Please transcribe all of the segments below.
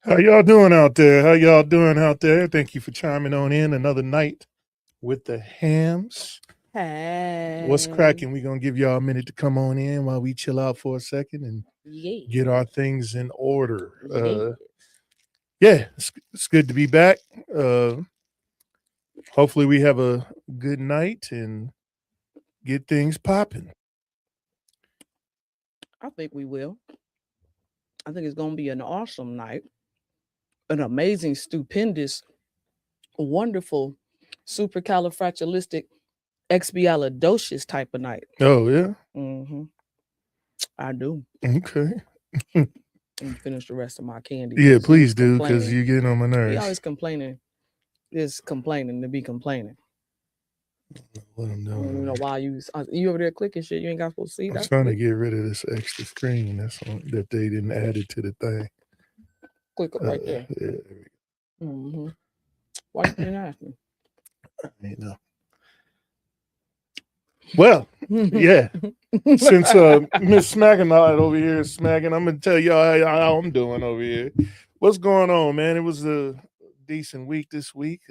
How y'all doing out there? How y'all doing out there? Thank you for chiming on in another night with the hams. Hey. What's cracking? We're going to give y'all a minute to come on in while we chill out for a second and get our things in order. It's good to be back. Hopefully we have a good night and get things popping. I think we will. I think it's going to be an awesome night. An amazing, stupendous, wonderful, supercalifragilisticexpialidocious type of night. Oh, yeah? Mm-hmm. I do. Okay. And finish the rest of my candy. Yeah, please do, because you're getting on my nerves. He always complaining. Is complaining to be complaining. What I'm doing. You know why you over there clicking shit you ain't got supposed to see. I'm trying to get rid of this extra screen that they didn't add it to the thing. Click it right there. Yeah, there we go. Mm-hmm. Why you didn't ask me? You know. Well, yeah. Since Miss Smacking over here is smacking, I'm gonna tell y'all how I'm doing over here. What's going on, man? It was a decent week this week.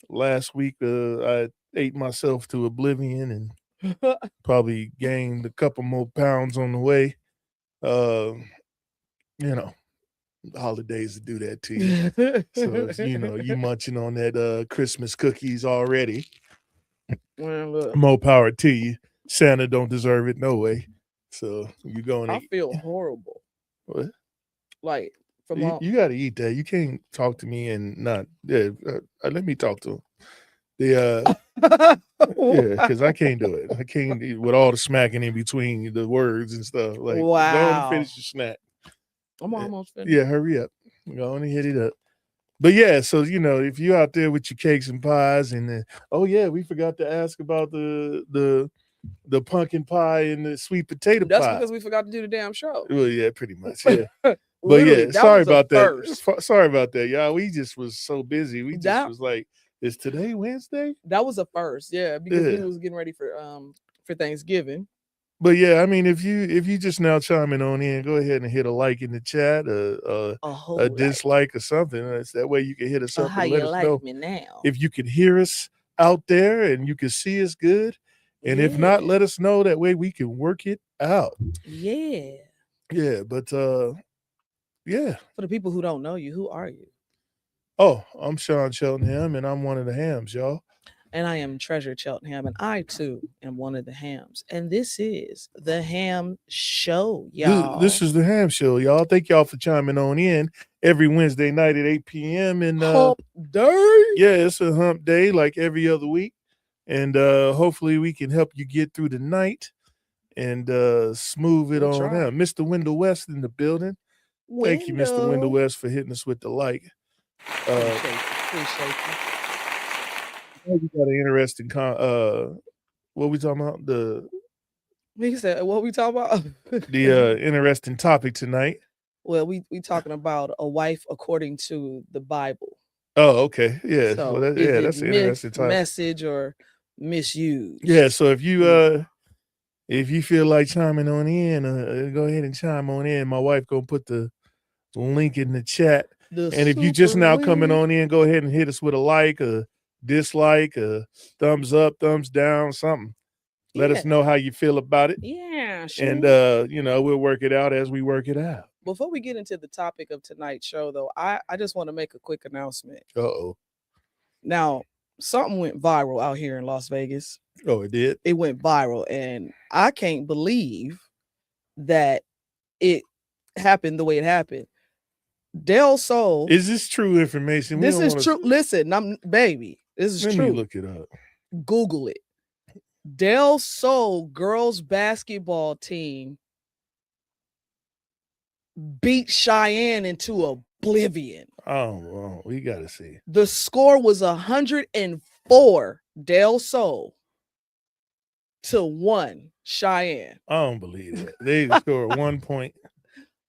Last week, I ate myself to oblivion and probably gained a couple more pounds on the way. You know, holidays do that to you. So, you munching on that Christmas cookies already. Well, look. More power to you. Santa don't deserve it no way. So you going to I feel horrible. What? Like you got to eat that. You can't talk to me and not. Yeah, let me talk to him. Yeah, because I can't do it. I can't with all the smacking in between the words and stuff. Like, go on and finish your snack. I'm almost finished. Yeah, hurry up. Go on and hit it up. But yeah, so if you out there with your cakes and pies, and we forgot to ask about the pumpkin pie and the sweet potato pie. That's because we forgot to do the damn show. Well, yeah, pretty much. Yeah. But yeah, sorry about that. Sorry about that, y'all. We just was so busy. We just was like, is today Wednesday? That was a first, yeah, because we was getting ready for Thanksgiving. But yeah, I mean, if you just now chiming on in, go ahead and hit a like in the chat, a dislike or something. That way you can hit us up and let us know me now. if you can hear us out there and you can see us good. And if not, let us know. That way we can work it out. Yeah. Yeah, but yeah. For the people who don't know you, who are you? Oh, I'm Sean Cheltenham, and I'm one of the hams, y'all. And I am Treasure Cheltenham, and I, too, am one of the hams. And this is the Ham Show, y'all. This is the Ham Show, y'all. Thank y'all for chiming on in every Wednesday night at 8 p.m. And hump day. Yeah, it's a hump day like every other week. And hopefully we can help you get through the night and smooth it on out. Mr. Wendell West in the building. Thank you, Mr. Wendell West, for hitting us with the like. Appreciate you. We got an interesting what we talking about? He said, what we talking about? The interesting topic tonight. Well, we talking about a wife according to the Bible. Oh, okay. Yeah. So well, that's an interesting topic. Message or misused. Yeah, so if you feel like chiming on in, go ahead and chime on in. My wife gonna put the link in the chat. And if you just now coming on in, go ahead and hit us with a like, a dislike, a thumbs up, thumbs down, something. Let us know how you feel about it. Yeah, sure. And we'll work it out as we work it out. Before we get into the topic of tonight's show, though, I just want to make a quick announcement. Uh-oh. Now, something went viral out here in Las Vegas. Oh, it did? It went viral, and I can't believe that it happened the way it happened. Del Sol. Is this true information? This is true. Listen, baby. This is Let true. me look it up. Google it. Del Sol girls basketball team beat Cheyenne into oblivion. Oh, well, we got to see. The score was 104 Del Sol to 1 Cheyenne. I don't believe that. They scored 1 point.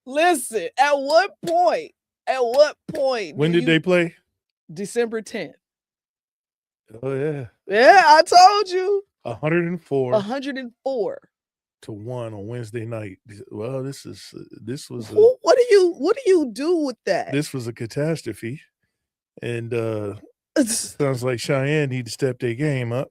Listen, at what point? When did they play? December 10th. Oh, yeah. Yeah, I told you. 104 104 to 1 on Wednesday night. Well, this was what do you do with that? This was a catastrophe. And sounds like Cheyenne need to step their game up.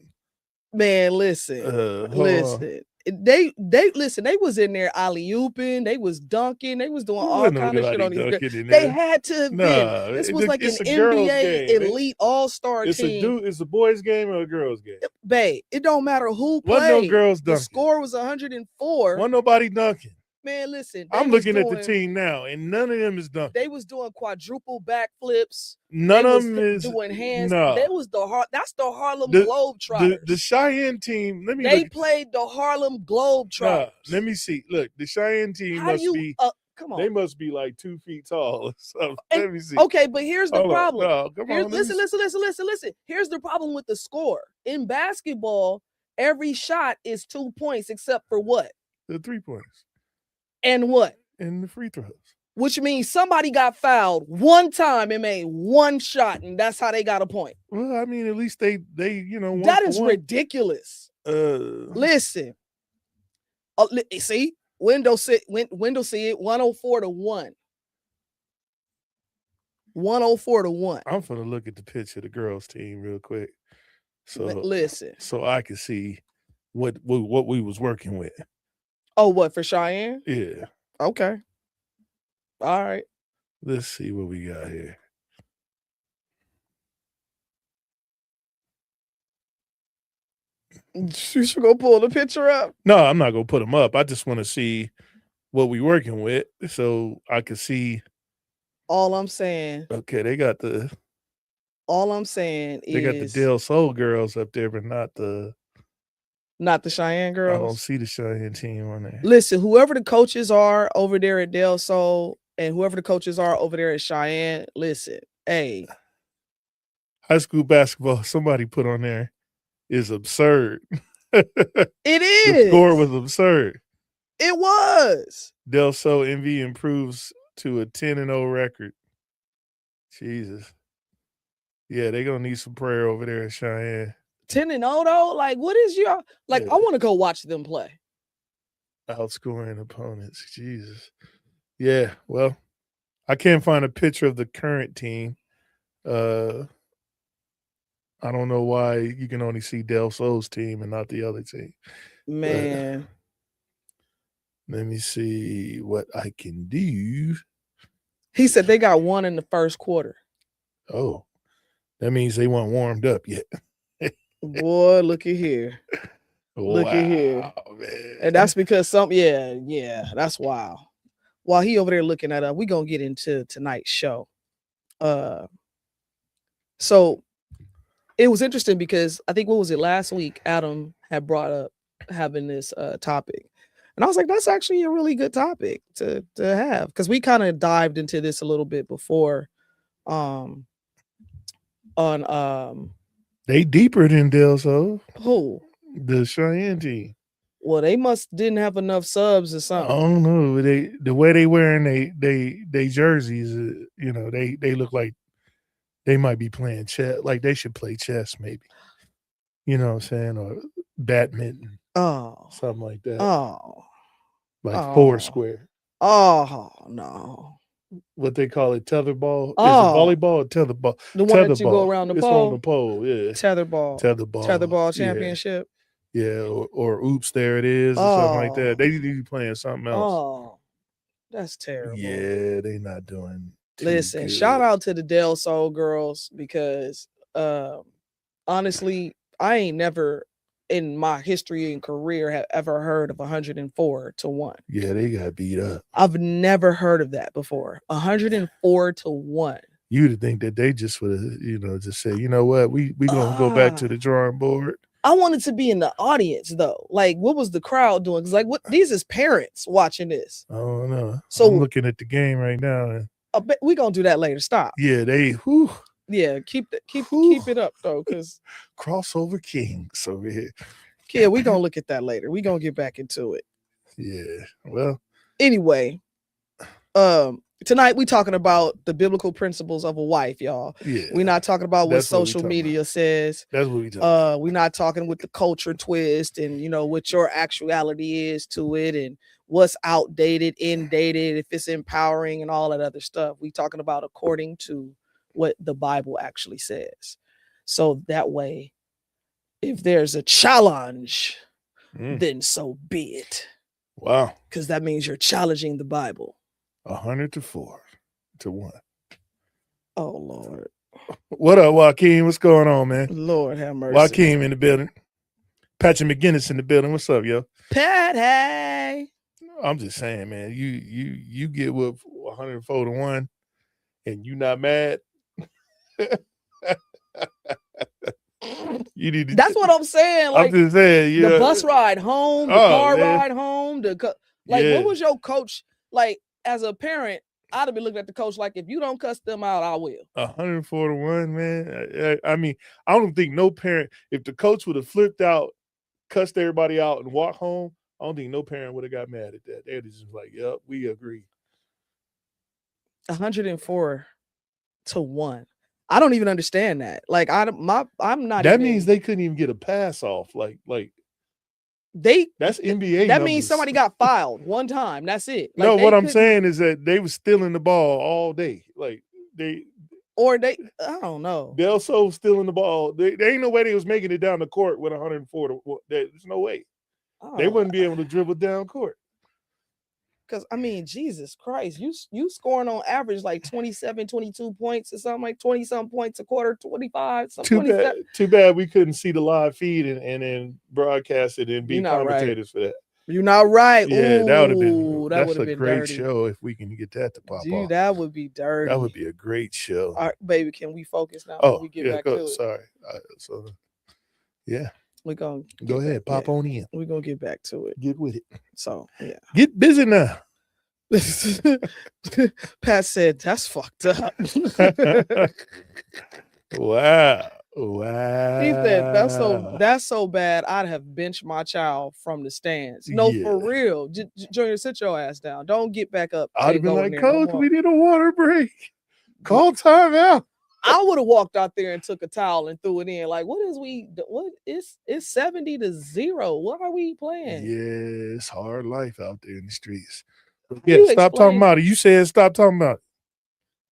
Man, listen. They listen, they was in there alley-ooping, they was dunking, they was doing all kind of shit on these girls. They had to have been. This was like an NBA elite all-star team. It's a boys game or a girls game? Babe, it don't matter who played. Wasn't no girls dunking. The score was 104. Wasn't nobody dunking. Man, listen. I'm looking at the team now, and none of them is dunking. They was doing quadruple backflips. None of them is doing hands. No. That's the Harlem Globetrotters. The Cheyenne team. They played the Harlem Globetrotters. Let me see. Look, the Cheyenne team be. Come on. They must be like 2 feet tall or something. Let me see. Okay, but here's the problem. No, come on. Listen. Here's the problem with the score. In basketball, every shot is 2 points except for what? The 3 points. And what? And the free throws. Which means somebody got fouled one time and made one shot, and that's how they got a point. Well, I mean, at least they that is ridiculous. Listen. See? Window see it 104 to 1. 104 to 1. I'm gonna look at the picture of the girls team real quick. So listen. So I can see what we was working with. Oh, what, for Cheyenne? Yeah. Okay. All right. Let's see what we got here. You should go pull the picture up. No, I'm not gonna put them up. I just want to see what we working with, so I can see. All I'm saying. Okay, they got the. All I'm saying is they got the Del Sol girls up there, but not the Cheyenne girls. I don't see the Cheyenne team on there. Listen, whoever the coaches are over there at Del Sol and whoever the coaches are over there at Cheyenne, listen, hey. High school basketball, somebody put on there, is absurd. It is. The score was absurd. It was. Del Sol MV improves to a 10-0 record. Jesus. Yeah, they're going to need some prayer over there at Cheyenne. 10-0 though? Like, what is your I want to go watch them play. Outscoring opponents. Jesus. Yeah, well, I can't find a picture of the current team. I don't know why you can only see Del Sol's team and not the other team. Man. Let me see what I can do. He said they got one in the first quarter. Oh, that means they weren't warmed up yet. Boy, look at here. Look at here. Man. And that's because that's wild. While he over there looking at us, we're going to get into tonight's show. So it was interesting because I think, what was it, last week, Adam had brought up having this topic. And I was like, that's actually a really good topic to have, because we kind of dived into this a little bit before they deeper than Del Sol. Who? The Cheyenne team. Well, they didn't have enough subs or something. I don't know. The way they wearing they jerseys, they look like they might be playing chess. Like they should play chess, maybe. You know what I'm saying? Or badminton. Oh. Something like that. Oh. Like Foursquare. Oh, no. What they call it, tetherball? Oh. Is it volleyball or tetherball? The one that you go around the pole? It's on the pole, yeah. Tetherball. Tetherball championship. Yeah, or oops, there it is, or something like that. They need to be playing something else. Oh, that's terrible. Yeah, they not doing Listen, good. Shout out to the Del Sol girls, because honestly, I ain't never in my history and career have ever heard of 104 to 1. Yeah, they got beat up. I've never heard of that before. 104 to 1. You'd think that they just would have, just say, you know what, we gonna go back to the drawing board. I wanted to be in the audience though. Like, what was the crowd doing? Because like, what these is parents watching this. I don't know. So I'm looking at the game right now, and we gonna do that later. Stop. Yeah, they. Yeah, keep it up though, because crossover kings over here. Yeah, we gonna look at that later. We gonna get back into it. Yeah. Well. Anyway, tonight we talking about the biblical principles of a wife, y'all. Yeah. We're not talking about what social media says. That's what we talking. We're not talking with the culture twist and what your actuality is to it and what's outdated, indated, if it's empowering and all that other stuff. We talking about according to what the Bible actually says. So that way, if there's a challenge, then so be it. Wow. Because that means you're challenging the Bible. 100-4-1. Oh, Lord. What up, Joaquin? What's going on, man? Lord have mercy. Joaquin in the building. Patrick McGinnis in the building. What's up, yo? Pat, hey. I'm just saying, man, you get with 104-1 and you not mad. You need to. That's what I'm saying. Like, I'm just saying, the bus ride home, the car ride home, what was your coach like? As a parent, I'd have been looking at the coach like, if you don't cuss them out, I will. 104-1, man. I mean, I don't think no parent, if the coach would have flipped out, cussed everybody out, and walked home, I don't think no parent would have got mad at that. They'd just like, yep, we agree. 104-1. I don't even understand that. Like, I'm not. That means they couldn't even get a pass off. Like that's NBA. That means somebody got fouled one time. That's it. Like, no, what I'm saying is that they were stealing the ball all day. Like I don't know. They're also stealing the ball. There ain't no way they was making it down the court with 104. There's no way. They wouldn't be able to dribble down court. Because, I mean, Jesus Christ, you scoring on average like 27, 22 points or something, like 20-something points a quarter, 25. Too bad we couldn't see the live feed and then broadcast it and be commentators for that. You're not right. Yeah, ooh, that would have been. That's a great dirty. show if we can get that to pop off. That would be dirty. That would be a great show. All right, baby, can we focus now? Oh, we get back to it? Sorry. Yeah. We're going to go ahead. Pop on in. We're going to get back to it. Get with it. So, yeah. Get busy now. Pat said, that's fucked up. Wow. He said, that's so bad, I'd have benched my child from the stands. No, for real. Junior, sit your ass down. Don't get back up. I'd have been like, Coach, we need a water break. Call timeout. I would have walked out there and took a towel and threw it in. Like, it's 70-0. What are we playing? Yeah, it's hard life out there in the streets. Yeah, stop talking about it. You said stop talking about it.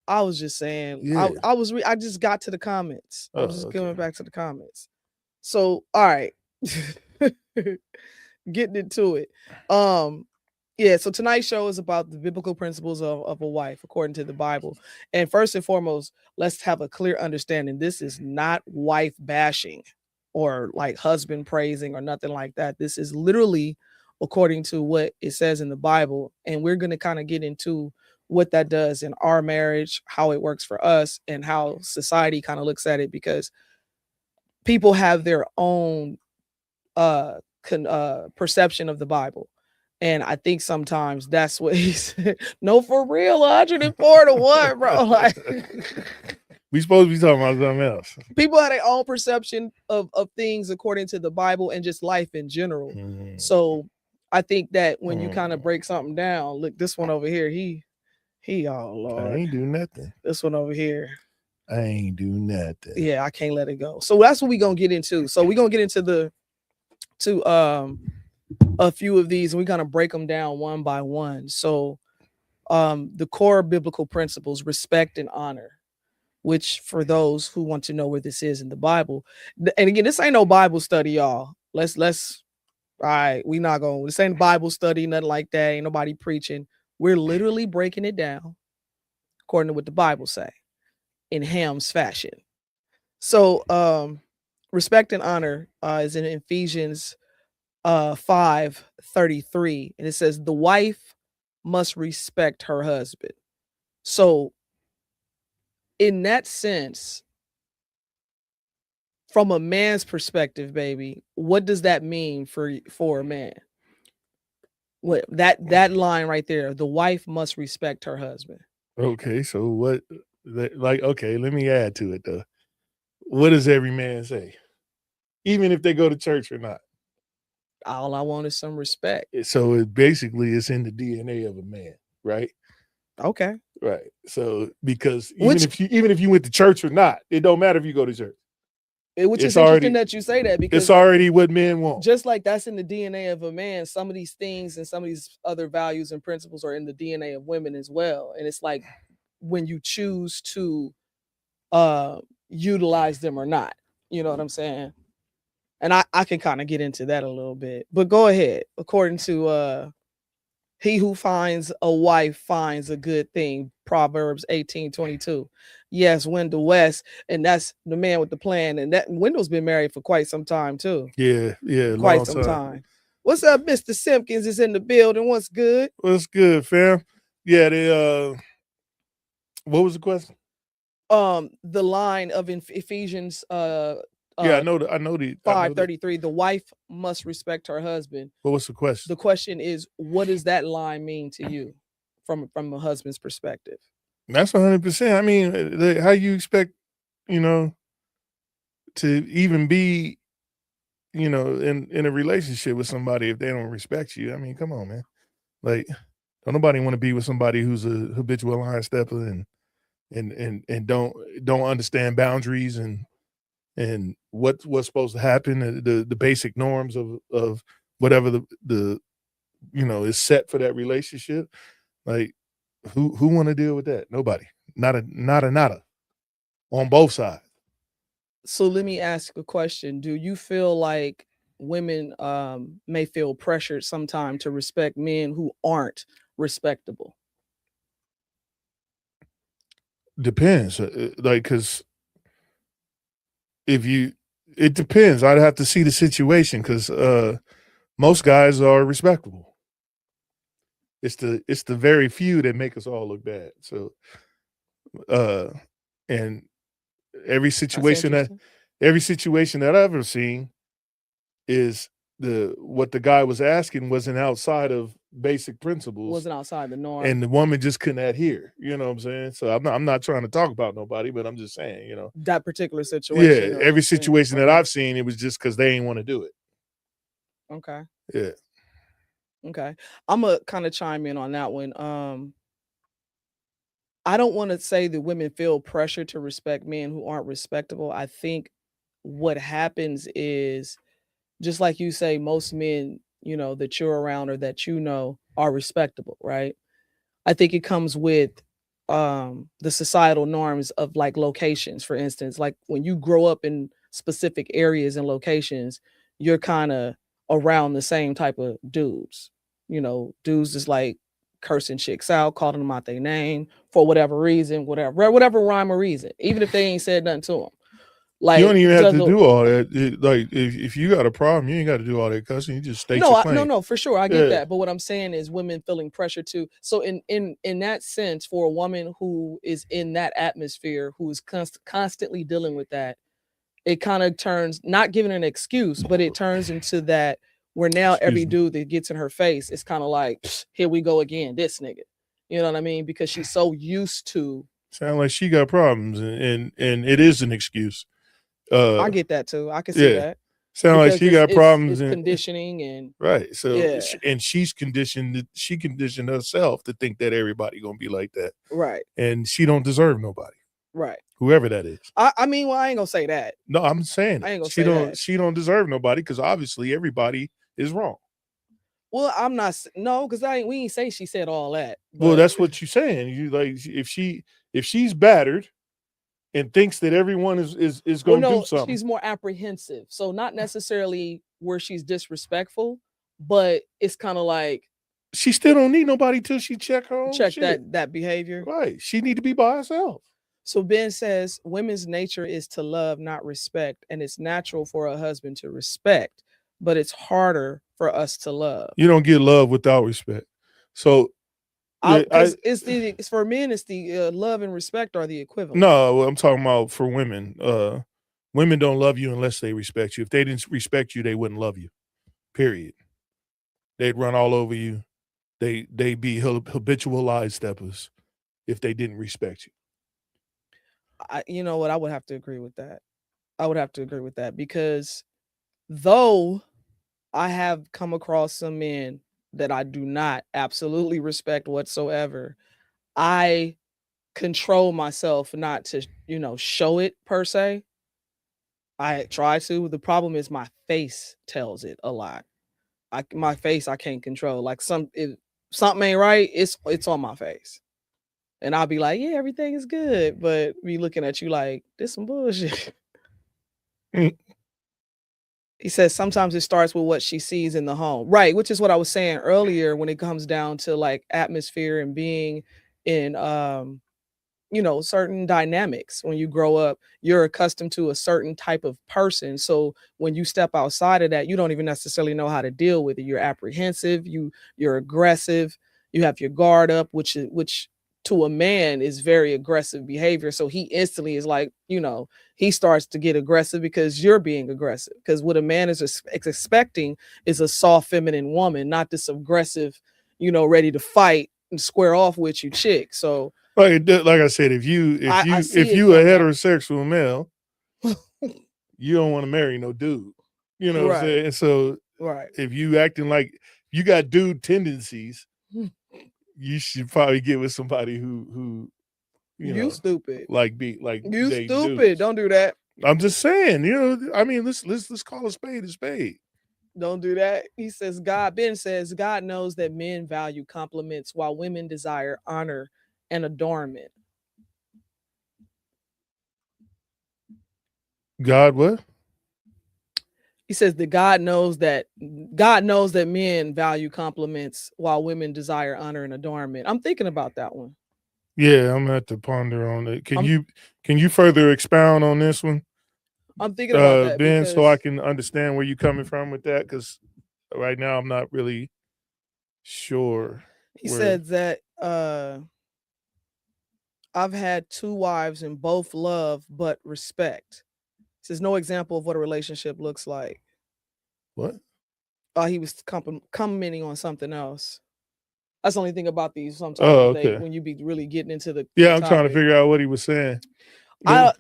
I was just saying, I just got to the comments. I was just going back to the comments. So, all right. Getting into it. Yeah, so tonight's show is about the biblical principles of a wife, according to the Bible. And first and foremost, let's have a clear understanding. This is not wife bashing or like husband praising or nothing like that. This is literally according to what it says in the Bible. And we're going to kind of get into what that does in our marriage, how it works for us, and how society kind of looks at it, because people have their own perception of the Bible. And I think sometimes that's what he said. No, for real, 104-1, bro. Like, we supposed to be talking about something else. People have their own perception of things according to the Bible and just life in general. So I think that when you kind of break something down, look, this one over here, he, oh Lord, I ain't do nothing. This one over here, I ain't do nothing. Yeah, I can't let it go. So that's what we're gonna get into. So we're gonna get into a few of these, and we're gonna break them down one by one. So the core biblical principles: respect and honor, which for those who want to know where this is in the Bible, and again, this ain't no Bible study, y'all. Let's all right, we not going, this ain't Bible study, nothing like that. Ain't nobody preaching. We're literally breaking it down according to what the Bible say in Ham's fashion. So respect and honor is in Ephesians 5:33, and it says the wife must respect her husband. So in that sense, from a man's perspective, baby, what does that mean for a man? What that line right there, the wife must respect her husband. Okay, so what? Okay, let me add to it though. What does every man say, even if they go to church or not? All I want is some respect. So it's in the DNA of a man, right? Okay, right. So because even if you went to church or not, it don't matter if you go to church. Which is interesting that you say that, because it's already what men want. Just like that's in the DNA of a man, some of these things and some of these other values and principles are in the DNA of women as well. And it's like when you choose to utilize them or not. You know what I'm saying? And I can kind of get into that a little bit. But go ahead. According to he who finds a wife finds a good thing. Proverbs 18:22. Yes, Wendell West, and that's the man with the plan. And that Wendell's been married for quite some time too. Yeah, quite some time. What's up, Mr. Simpkins is in the building. What's good? What's good, fam? Yeah, they what was the question? The line of Ephesians yeah, I know the 5:33. The wife must respect her husband. What was the question? The question is, what does that line mean to you from a husband's perspective? That's 100%. I mean, how you expect, to even be, in a relationship with somebody if they don't respect you? I mean, come on, man. Like, don't nobody want to be with somebody who's a habitual line stepper and don't understand boundaries and what's supposed to happen, the basic norms of whatever the is set for that relationship. Like, who want to deal with that? Nobody. Nada on both sides. So let me ask a question. Do you feel like women may feel pressured sometimes to respect men who aren't respectable? Depends. Like, because it depends. I'd have to see the situation, because most guys are respectable. It's the very few that make us all look bad. So and every situation that I've ever seen is what the guy was asking wasn't outside of basic principles, wasn't outside the norm, and the woman just couldn't adhere. You know what I'm saying? So I'm not trying to talk about nobody, but I'm just saying, that particular situation. Yeah, every situation that I've seen, it was just because they ain't want to do it. Okay. Yeah. Okay. I'm gonna kind of chime in on that one. I don't want to say that women feel pressure to respect men who aren't respectable. I think what happens is, just like you say, most men, that you're around or that are respectable, right? I think it comes with the societal norms of like locations, for instance. Like when you grow up in specific areas and locations, you're kind of around the same type of dudes. Dudes is like cursing chicks out, calling them out their name for whatever reason, whatever rhyme or reason, even if they ain't said nothing to them. Like, you don't even have to do all that. Like, if you got a problem, you ain't got to do all that cussing. You just state your claim. No, for sure, I get that. But what I'm saying is, women feeling pressure to. So in that sense, for a woman who is in that atmosphere, who is constantly dealing with that, it kind of turns, not giving an excuse, but it turns into that where now every dude that gets in her face, it's kind of like, here we go again, this nigga. You know what I mean? Because she's so used to. Sound like she got problems, and it is an excuse. I get that too. I can see that. Sound like she got problems and conditioning and right. So and she's conditioned. She conditioned herself to think that everybody gonna be like that. Right. And she don't deserve nobody. Right. Whoever that is. I mean, well, I ain't gonna say that. No, I'm saying I ain't gonna say that. She don't deserve nobody, because obviously everybody is wrong. Well, I'm not. No, because we ain't say she said all that. Well, that's what you're saying. You like, if she's battered and thinks that everyone is going to do something. She's more apprehensive. So not necessarily where she's disrespectful, but it's kind of like she still don't need nobody till she check her own shit. that behavior. Right. She need to be by herself. So Ben says women's nature is to love, not respect, and it's natural for a husband to respect, but it's harder for us to love. You don't get love without respect. So Because it's for men, it's the love and respect are the equivalent. No, I'm talking about for women. Women don't love you unless they respect you. If they didn't respect you, they wouldn't love you. Period. They'd run all over you. They'd be habitual lie steppers if they didn't respect you. You know what? I would have to agree with that. Because though I have come across some men that I do not absolutely respect whatsoever, I control myself not to, show it per se. I try to. The problem is my face tells it a lot. My face I can't control. Like if something ain't right, it's on my face. And I'll be like, yeah, everything is good. But me looking at you like, this some bullshit. He says sometimes it starts with what she sees in the home. Right, which is what I was saying earlier when it comes down to like atmosphere and being in certain dynamics. When you grow up, you're accustomed to a certain type of person. So when you step outside of that, you don't even necessarily know how to deal with it. You're apprehensive, you're aggressive, you have your guard up, which to a man is very aggressive behavior. So he instantly is like, he starts to get aggressive because you're being aggressive. Because what a man is expecting is a soft feminine woman, not this aggressive, ready to fight and square off with you chick. So like I said, if you a heterosexual male, you don't want to marry no dude. You know what I'm saying? So if you acting like you got dude tendencies, you should probably get with somebody who you stupid. You stupid. Dudes. Don't do that. I'm just saying, I mean, let's call a spade a spade. Don't do that. He says, Ben says, God knows that men value compliments while women desire honor and adornment. God what? He says that God knows that men value compliments while women desire honor and adornment. I'm thinking about that one. Yeah, I'm gonna have to ponder on it. Can you further expound on this one? I'm thinking about that, Ben, so I can understand where you're coming from with that, because right now I'm not really sure. He said that I've had 2 wives and both love but respect. He says no example of what a relationship looks like. What? He was commenting on something else. That's the only thing about these sometimes. When you be really getting into the I'm trying to figure out what he was saying. No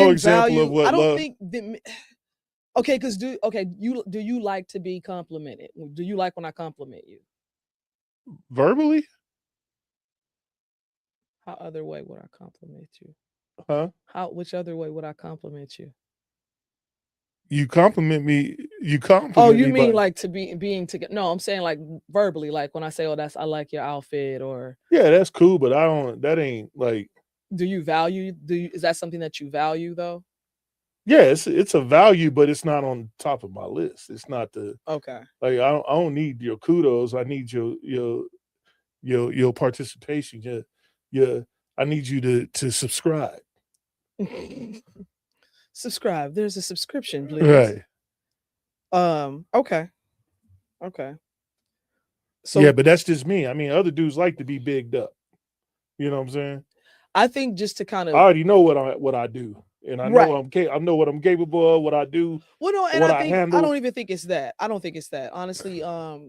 example of what I don't love. think okay, because do you like to be complimented? Do you like when I compliment you? Verbally? How other way would I compliment you? Huh? Which other way would I compliment you? You compliment me. Oh, you mean like to being together? No, I'm saying like verbally, like when I say, "Oh, I like your outfit," or yeah, that's cool, but that ain't like. Do you value? Is that something that you value though? Yeah, it's a value, but it's not on top of my list. It's not okay. Like I don't need your kudos. I need your participation. Yeah. I need you to subscribe. Subscribe. There's a subscription, please. Right. Okay. So yeah, but that's just me. I mean, other dudes like to be bigged up. You know what I'm saying? I think just to kind of, I already know what I do, and I know I know what I'm capable of, what I do. Well, no, and I don't even think it's that. I don't think it's that. Honestly, I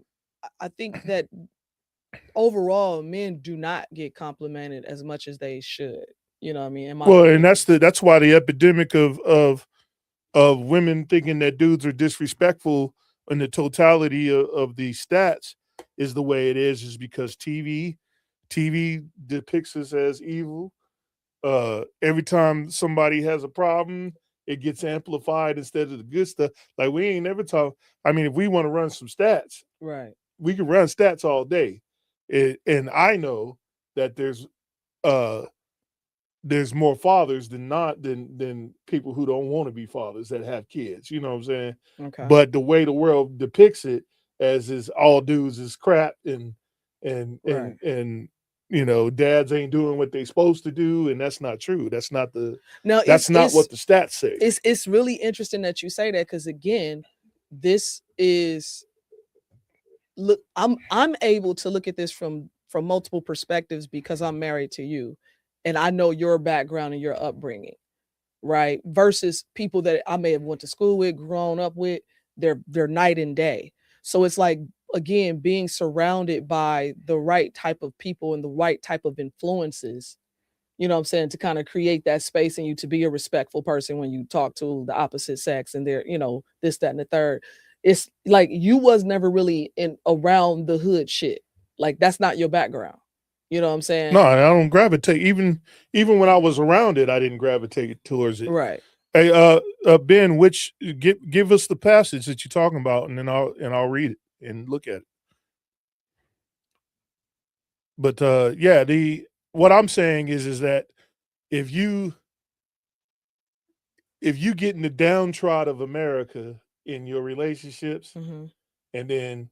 think that overall men do not get complimented as much as they should. You know what I mean? And that's why the epidemic of women thinking that dudes are disrespectful in the totality of the stats is the way it is because TV depicts us as evil. Every time somebody has a problem, it gets amplified instead of the good stuff. Like we ain't never talk. I mean, if we want to run some stats, right, we can run stats all day. And I know that there's more fathers than people who don't want to be fathers that have kids. You know what I'm saying? Okay. But the way the world depicts it as is all dudes is crap and dads ain't doing what they supposed to do, and that's not true. That's not what the stats say. It's really interesting that you say that because again, this is look, I'm able to look at this from multiple perspectives because I'm married to you and I know your background and your upbringing, right? Versus people that I may have went to school with, grown up with, they're night and day. So it's like, again, being surrounded by the right type of people and the right type of influences, you know what I'm saying, to kind of create that space in you to be a respectful person when you talk to the opposite sex and they're, this, that, and the third. It's like you was never really in around the hood shit. Like that's not your background. You know what I'm saying? No, I don't gravitate. Even when I was around it, I didn't gravitate towards it. Right. Hey, Ben, which give us the passage that you're talking about, and then I'll read it and look at it. But yeah, what I'm saying is that if you get in the downtrodden of America in your relationships, Mm-hmm. and then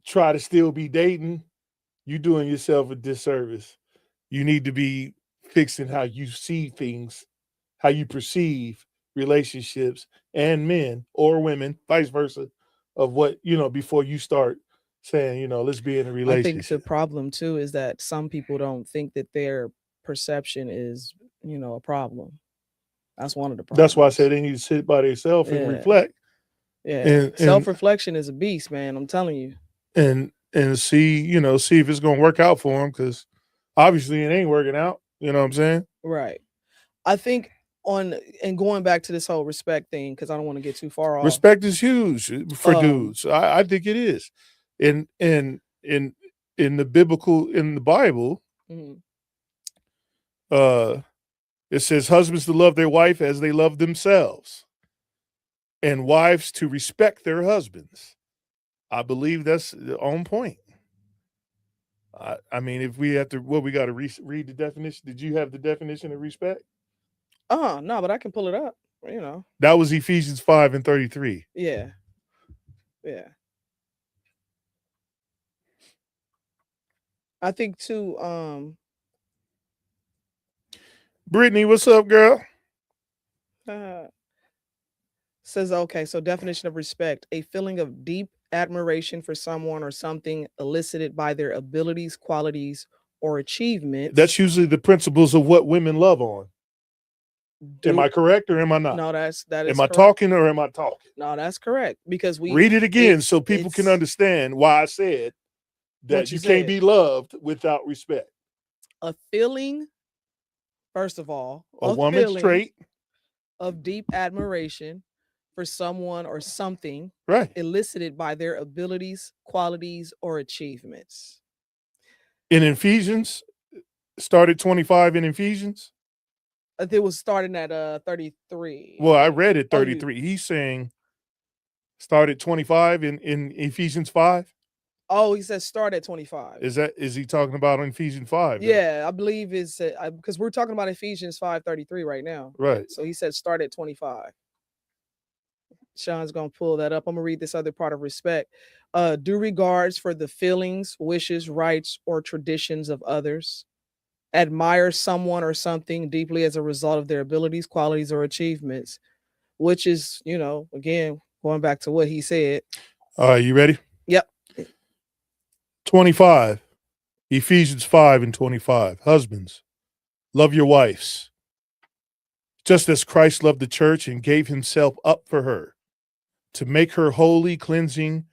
try to still be dating, you're doing yourself a disservice. You need to be fixing how you see things, how you perceive relationships and men or women, vice versa, of what, before you start saying, let's be in a relationship. I think the problem too is that some people don't think that their perception is, a problem. That's one of the problems. That's why I said they need to sit by themselves and reflect. Yeah. And self-reflection is a beast, man. I'm telling you. And see if it's going to work out for them, because obviously it ain't working out. You know what I'm saying? Right. I think and going back to this whole respect thing, because I don't want to get too far off. Respect is huge for dudes. I think it is. In the biblical, in the Bible, it says husbands to love their wife as they love themselves, and wives to respect their husbands. I believe that's on point. I mean, if we have to, we got to read the definition. Did you have the definition of respect? No, but I can pull it up. That was Ephesians 5:33. Yeah. I think too. Brittany, what's up, girl? Says, okay, so definition of respect: a feeling of deep admiration for someone or something elicited by their abilities, qualities, or achievements. That's usually the principles of what women love on. Am I correct or am I not? No, that is. Am I talking or am I talking? No, that's correct, because we read it again so people can understand why I said that you can't be loved without respect. A feeling, first of all, a woman's trait of deep admiration for someone or something, right, elicited by their abilities, qualities, or achievements. In Ephesians, started 25 in Ephesians. It was starting at 33. Well, I read it 33. He's saying started 25 in Ephesians 5. Oh, he says start at 25. Is he talking about in Ephesians 5? Yeah, I believe it's because we're talking about Ephesians 5:33 right now. Right. So he said start at 25. Sean's gonna pull that up. I'm gonna read this other part of respect. Due regards for the feelings, wishes, rights, or traditions of others. Admire someone or something deeply as a result of their abilities, qualities, or achievements, which is, again, going back to what he said. All right, you ready? Yep. 25, Ephesians 5:25. Husbands, love your wives, just as Christ loved the church and gave himself up for her, to make her holy, cleansing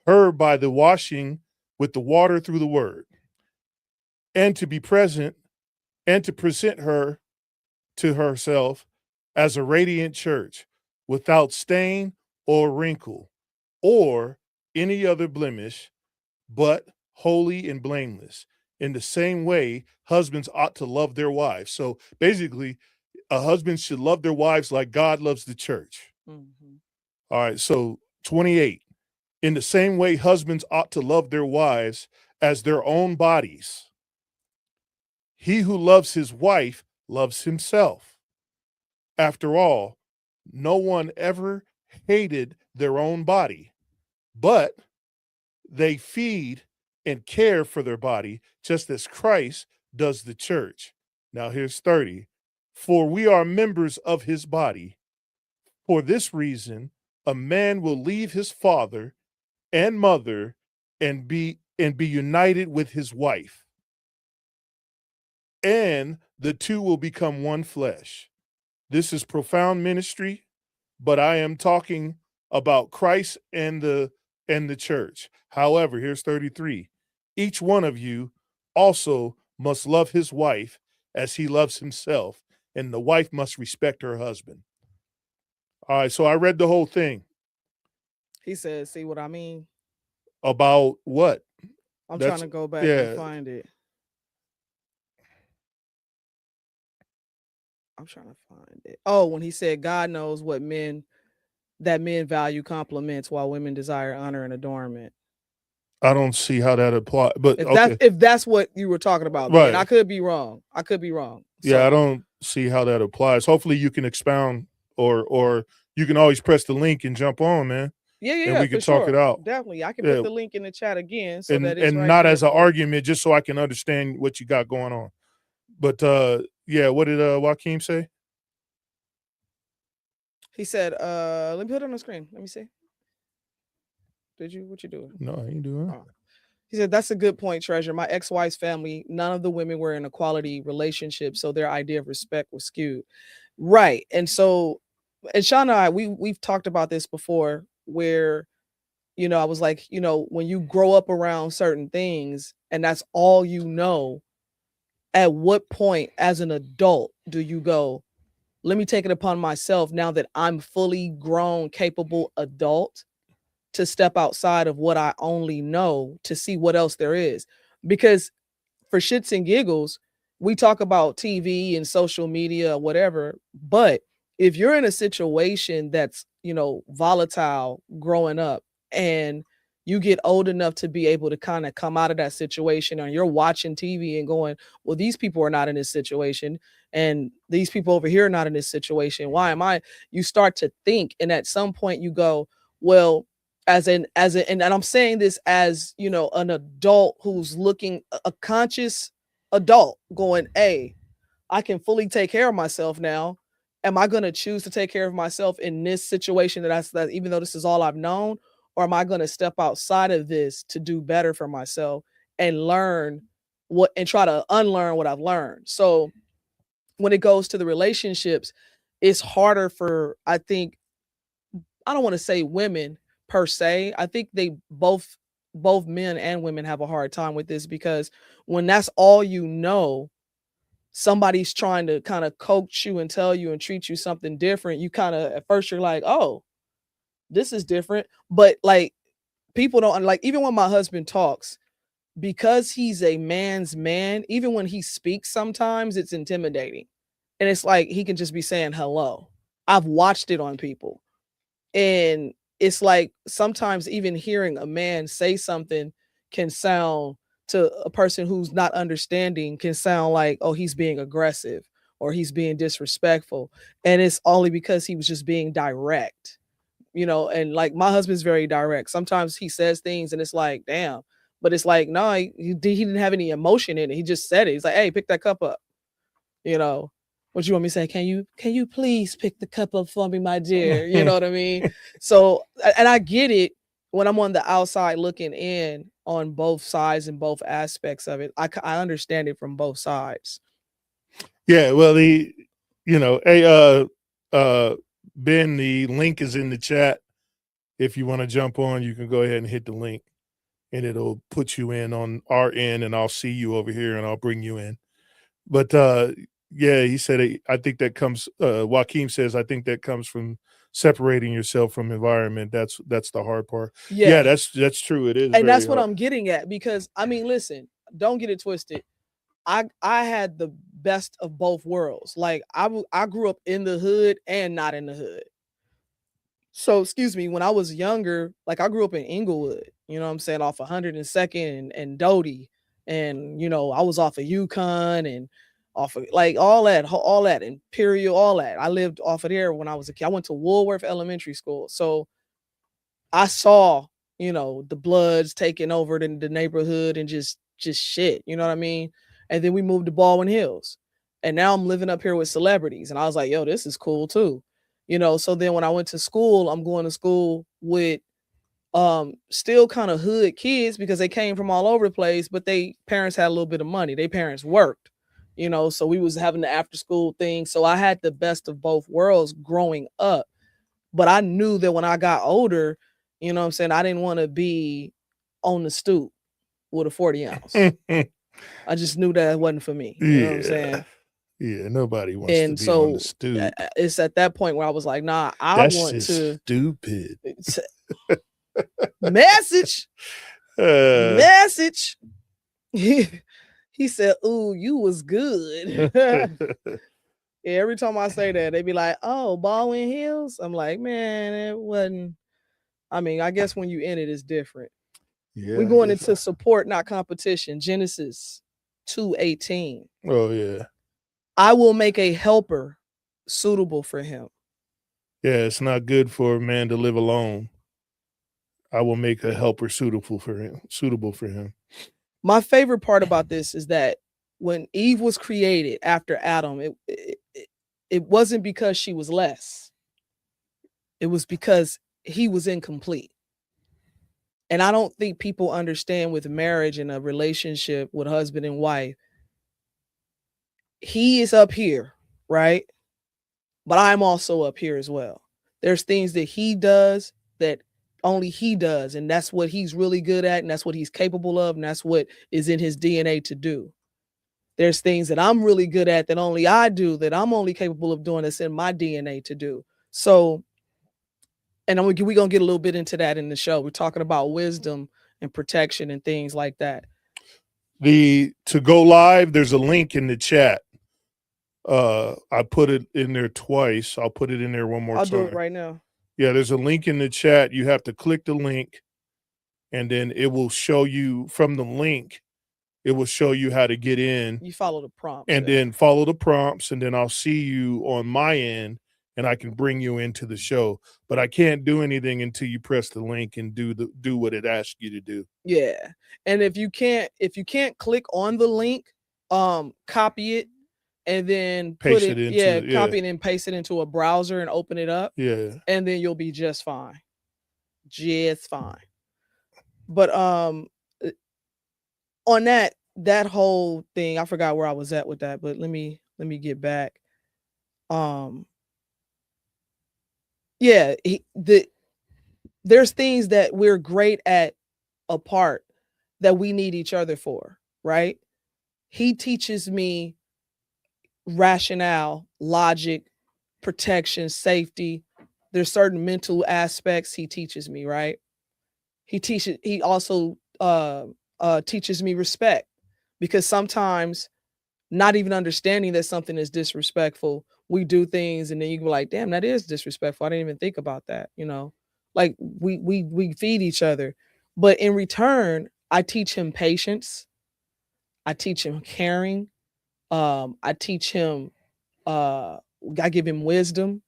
her by the washing with the water through the word, and to be present and to present her to herself as a radiant church, without stain or wrinkle or any other blemish, but holy and blameless. In the same way, husbands ought to love their wives. So basically, a husband should love their wives like God loves the church. Mm-hmm. All right, so 28. In the same way, husbands ought to love their wives as their own bodies. He who loves his wife loves himself. After all, no one ever hated their own body, but they feed and care for their body, just as Christ does the church. Now here's 30. For we are members of his body. For this reason, a man will leave his father and mother and be united with his wife. And the two will become one flesh. This is profound ministry, but I am talking about Christ and the church. However, here's 33. Each one of you also must love his wife as he loves himself, and the wife must respect her husband. All right, so I read the whole thing. He said, see what I mean? About what? I'm trying to go back and find it. I'm trying to find it. Oh, when he said God knows what men value compliments while women desire honor and adornment. I don't see how that applies. But if that's what you were talking about, right? I could be wrong. So. Yeah, I don't see how that applies. Hopefully, you can expound, or you can always press the link and jump on, man. Yeah, and we can talk it out. Definitely, I can put the link in the chat again, so that it's and right not as an argument, just so I can understand what you got going on. But yeah, what did Joaquin say? He said, let me put it on the screen. Let me see. Did you? What you doing? No, I ain't doing it. Oh. He said, that's a good point, Treasure. My ex-wife's family, none of the women were in a quality relationship, so their idea of respect was skewed. Right. And so, and Sean and I, we've talked about this before, where, you know, I was like, you know, when you grow up around certain things and that's all you know, at what point as an adult do you go, let me take it upon myself, now that I'm fully grown, capable adult, to step outside of what I only know to see what else there is. Because for shits and giggles, we talk about TV and social media, whatever, but if you're in a situation that's, you know, volatile growing up, and you get old enough to be able to kind of come out of that situation, and you're watching TV and going, well, these people are not in this situation, and these people over here are not in this situation. Why am I? You start to think, and at some point you go, well, and I'm saying this as, you know, an adult who's looking, a conscious adult going, hey, I can fully take care of myself now. Am I going to choose to take care of myself in this situation that even though this is all I've known, or am I going to step outside of this to do better for myself and learn what, and try to unlearn what I've learned? So when it goes to the relationships, it's harder for, I think, I don't want to say women per se. I think they both men and women have a hard time with this, because when that's all you know, somebody's trying to kind of coach you and tell you and treat you something different. You kind of, at first you're like, oh, this is different. But like, people don't like, even when my husband talks, because he's a man's man, even when he speaks, sometimes it's intimidating. And it's like, he can just be saying hello. I've watched it on people. And it's like, sometimes even hearing a man say something can sound, to a person who's not understanding, can sound like, oh, he's being aggressive or he's being disrespectful. And it's only because he was just being direct, you know. And like, my husband's very direct. Sometimes he says things and it's like, damn, but it's like, no, he didn't have any emotion in it. He just said it. He's like, hey, pick that cup up, you know. What you want me to say? Can you please pick the cup up for me, my dear? You know what I mean? So, and I get it when I'm on the outside looking in on both sides and both aspects of it. I understand it from both sides. Yeah, well, hey, Ben, the link is in the chat. If you want to jump on, you can go ahead and hit the link, and it'll put you in on our end, and I'll see you over here, and I'll bring you in. But yeah, he said, I think that comes, Joaquin says, I think that comes from separating yourself from environment. That's the hard part. Yeah, that's true. It is. And that's what I'm getting at, because I mean, listen, don't get it twisted. I had the best of both worlds. Like, I grew up in the hood and not in the hood. So, excuse me, when I was younger, like, I grew up in Inglewood, you know what I'm saying, off 102nd and Doty. And, you know, I was off of Yukon and off of like all that, Imperial, all that. I lived off of there when I was a kid. I went to Woolworth Elementary School. So I saw, you know, the Bloods taking over the neighborhood and just shit, you know what I mean? And then we moved to Baldwin Hills. And now I'm living up here with celebrities. And I was like, yo, this is cool too. You know, so then when I went to school, I'm going to school with still kind of hood kids because they came from all over the place, but they parents had a little bit of money. They parents worked, so we was having the after school thing. So I had the best of both worlds growing up. But I knew that when I got older, I didn't want to be on the stoop with a 40 ounce. I just knew that it wasn't for me. You know what I'm saying? Yeah, nobody wants to be on the stoop. It's at that point where I was like, nah, That's just stupid. Message. Message. He said, ooh, you was good. Every time I say that, they be like, oh, Baldwin Hills. I'm like, man, it wasn't. I mean, I guess when you in it, it's different. Yeah, we're going into support, not competition. Genesis 2:18. Oh, yeah. I will make a helper suitable for him. Yeah, it's not good for a man to live alone. I will make a helper suitable for him. My favorite part about this is that when Eve was created after Adam, it wasn't because she was less. It was because he was incomplete. And I don't think people understand with marriage and a relationship with husband and wife, he is up here, right? But I'm also up here as well. There's things that he does that only he does. And that's what he's really good at. And that's what he's capable of. And that's what is in his DNA to do. There's things that I'm really good at that only I do, that I'm only capable of doing, that's in my DNA to do. So, and we're going to get a little bit into that in the show. We're talking about wisdom and protection and things like that. To go live, there's a link in the chat. I put it in there twice. I'll put it in there one more time. I'll do it right now. Yeah, there's a link in the chat. You have to click the link, and then it will show you from the link. It will show you how to get in. You follow the prompts. And then follow the prompts, and then I'll see you on my end, and I can bring you into the show. But I can't do anything until you press the link and do what it asks you to do. Yeah. And if you can't click on the link, copy it and then copy it and paste it into a browser and open it up. Yeah. And then you'll be just fine. Just fine. But on that whole thing, I forgot where I was at with that, but let me get back. There's things that we're great at apart that we need each other for, right? He teaches me rationale, logic, protection, safety. There's certain mental aspects he teaches me, right? He also teaches me respect, because sometimes not even understanding that something is disrespectful, we do things and then you can be like, damn, that is disrespectful. I didn't even think about that. Like we feed each other, but in return, I teach him patience. I teach him caring. I teach him, I give him wisdom.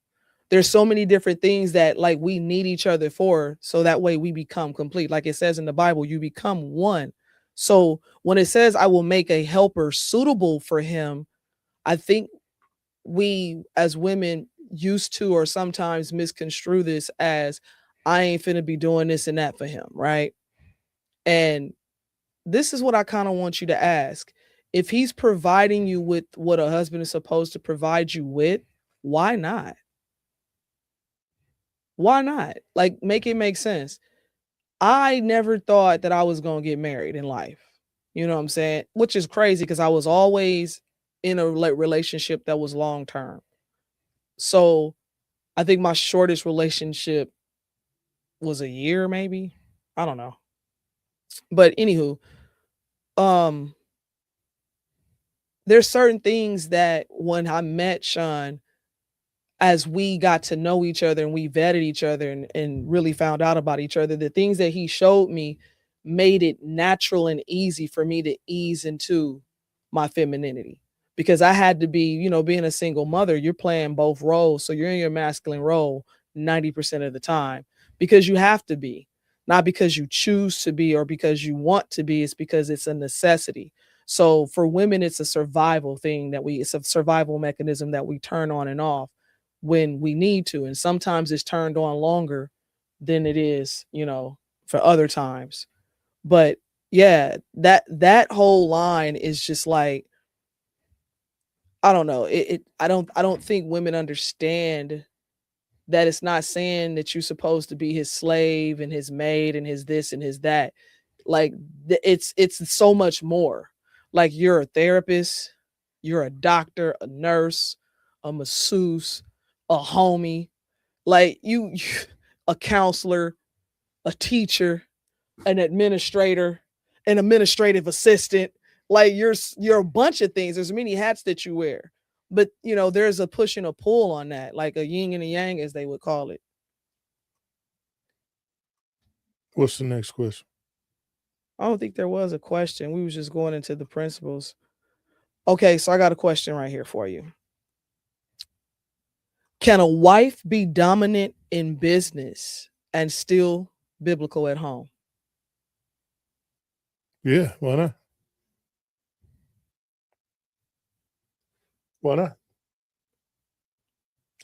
There's so many different things that like we need each other for, so that way we become complete. Like it says in the Bible, you become one. So when it says I will make a helper suitable for him, I think we as women used to or sometimes misconstrue this as I ain't finna be doing this and that for him, right? And this is what I kind of want you to ask. If he's providing you with what a husband is supposed to provide you with, why not? Why not? Like, make it make sense. I never thought that I was going to get married in life. You know what I'm saying? Which is crazy because I was always in a relationship that was long term. So I think my shortest relationship was a year, maybe. I don't know. But anywho, there's certain things that when I met Sean, as we got to know each other and we vetted each other and really found out about each other, the things that he showed me made it natural and easy for me to ease into my femininity, because I had to be, being a single mother, you're playing both roles. So you're in your masculine role 90% of the time because you have to be, not because you choose to be or because you want to be. It's because it's a necessity. So for women, it's a survival thing it's a survival mechanism that we turn on and off when we need to. And sometimes it's turned on longer than it is, for other times. But yeah, that whole line is just like, I don't know. I don't think women understand that it's not saying that you're supposed to be his slave and his maid and his this and his that. Like it's so much more. Like you're a therapist, you're a doctor, a nurse, a masseuse, a homie, like you a counselor, a teacher, an administrator, an administrative assistant. Like you're a bunch of things. There's many hats that you wear. But there's a push and a pull on that, like a yin and a yang, as they would call it. What's the next question? I don't think there was a question. We was just going into the principles. Okay, so I got a question right here for you. Can a wife be dominant in business and still biblical at home? Yeah, why not? Why not?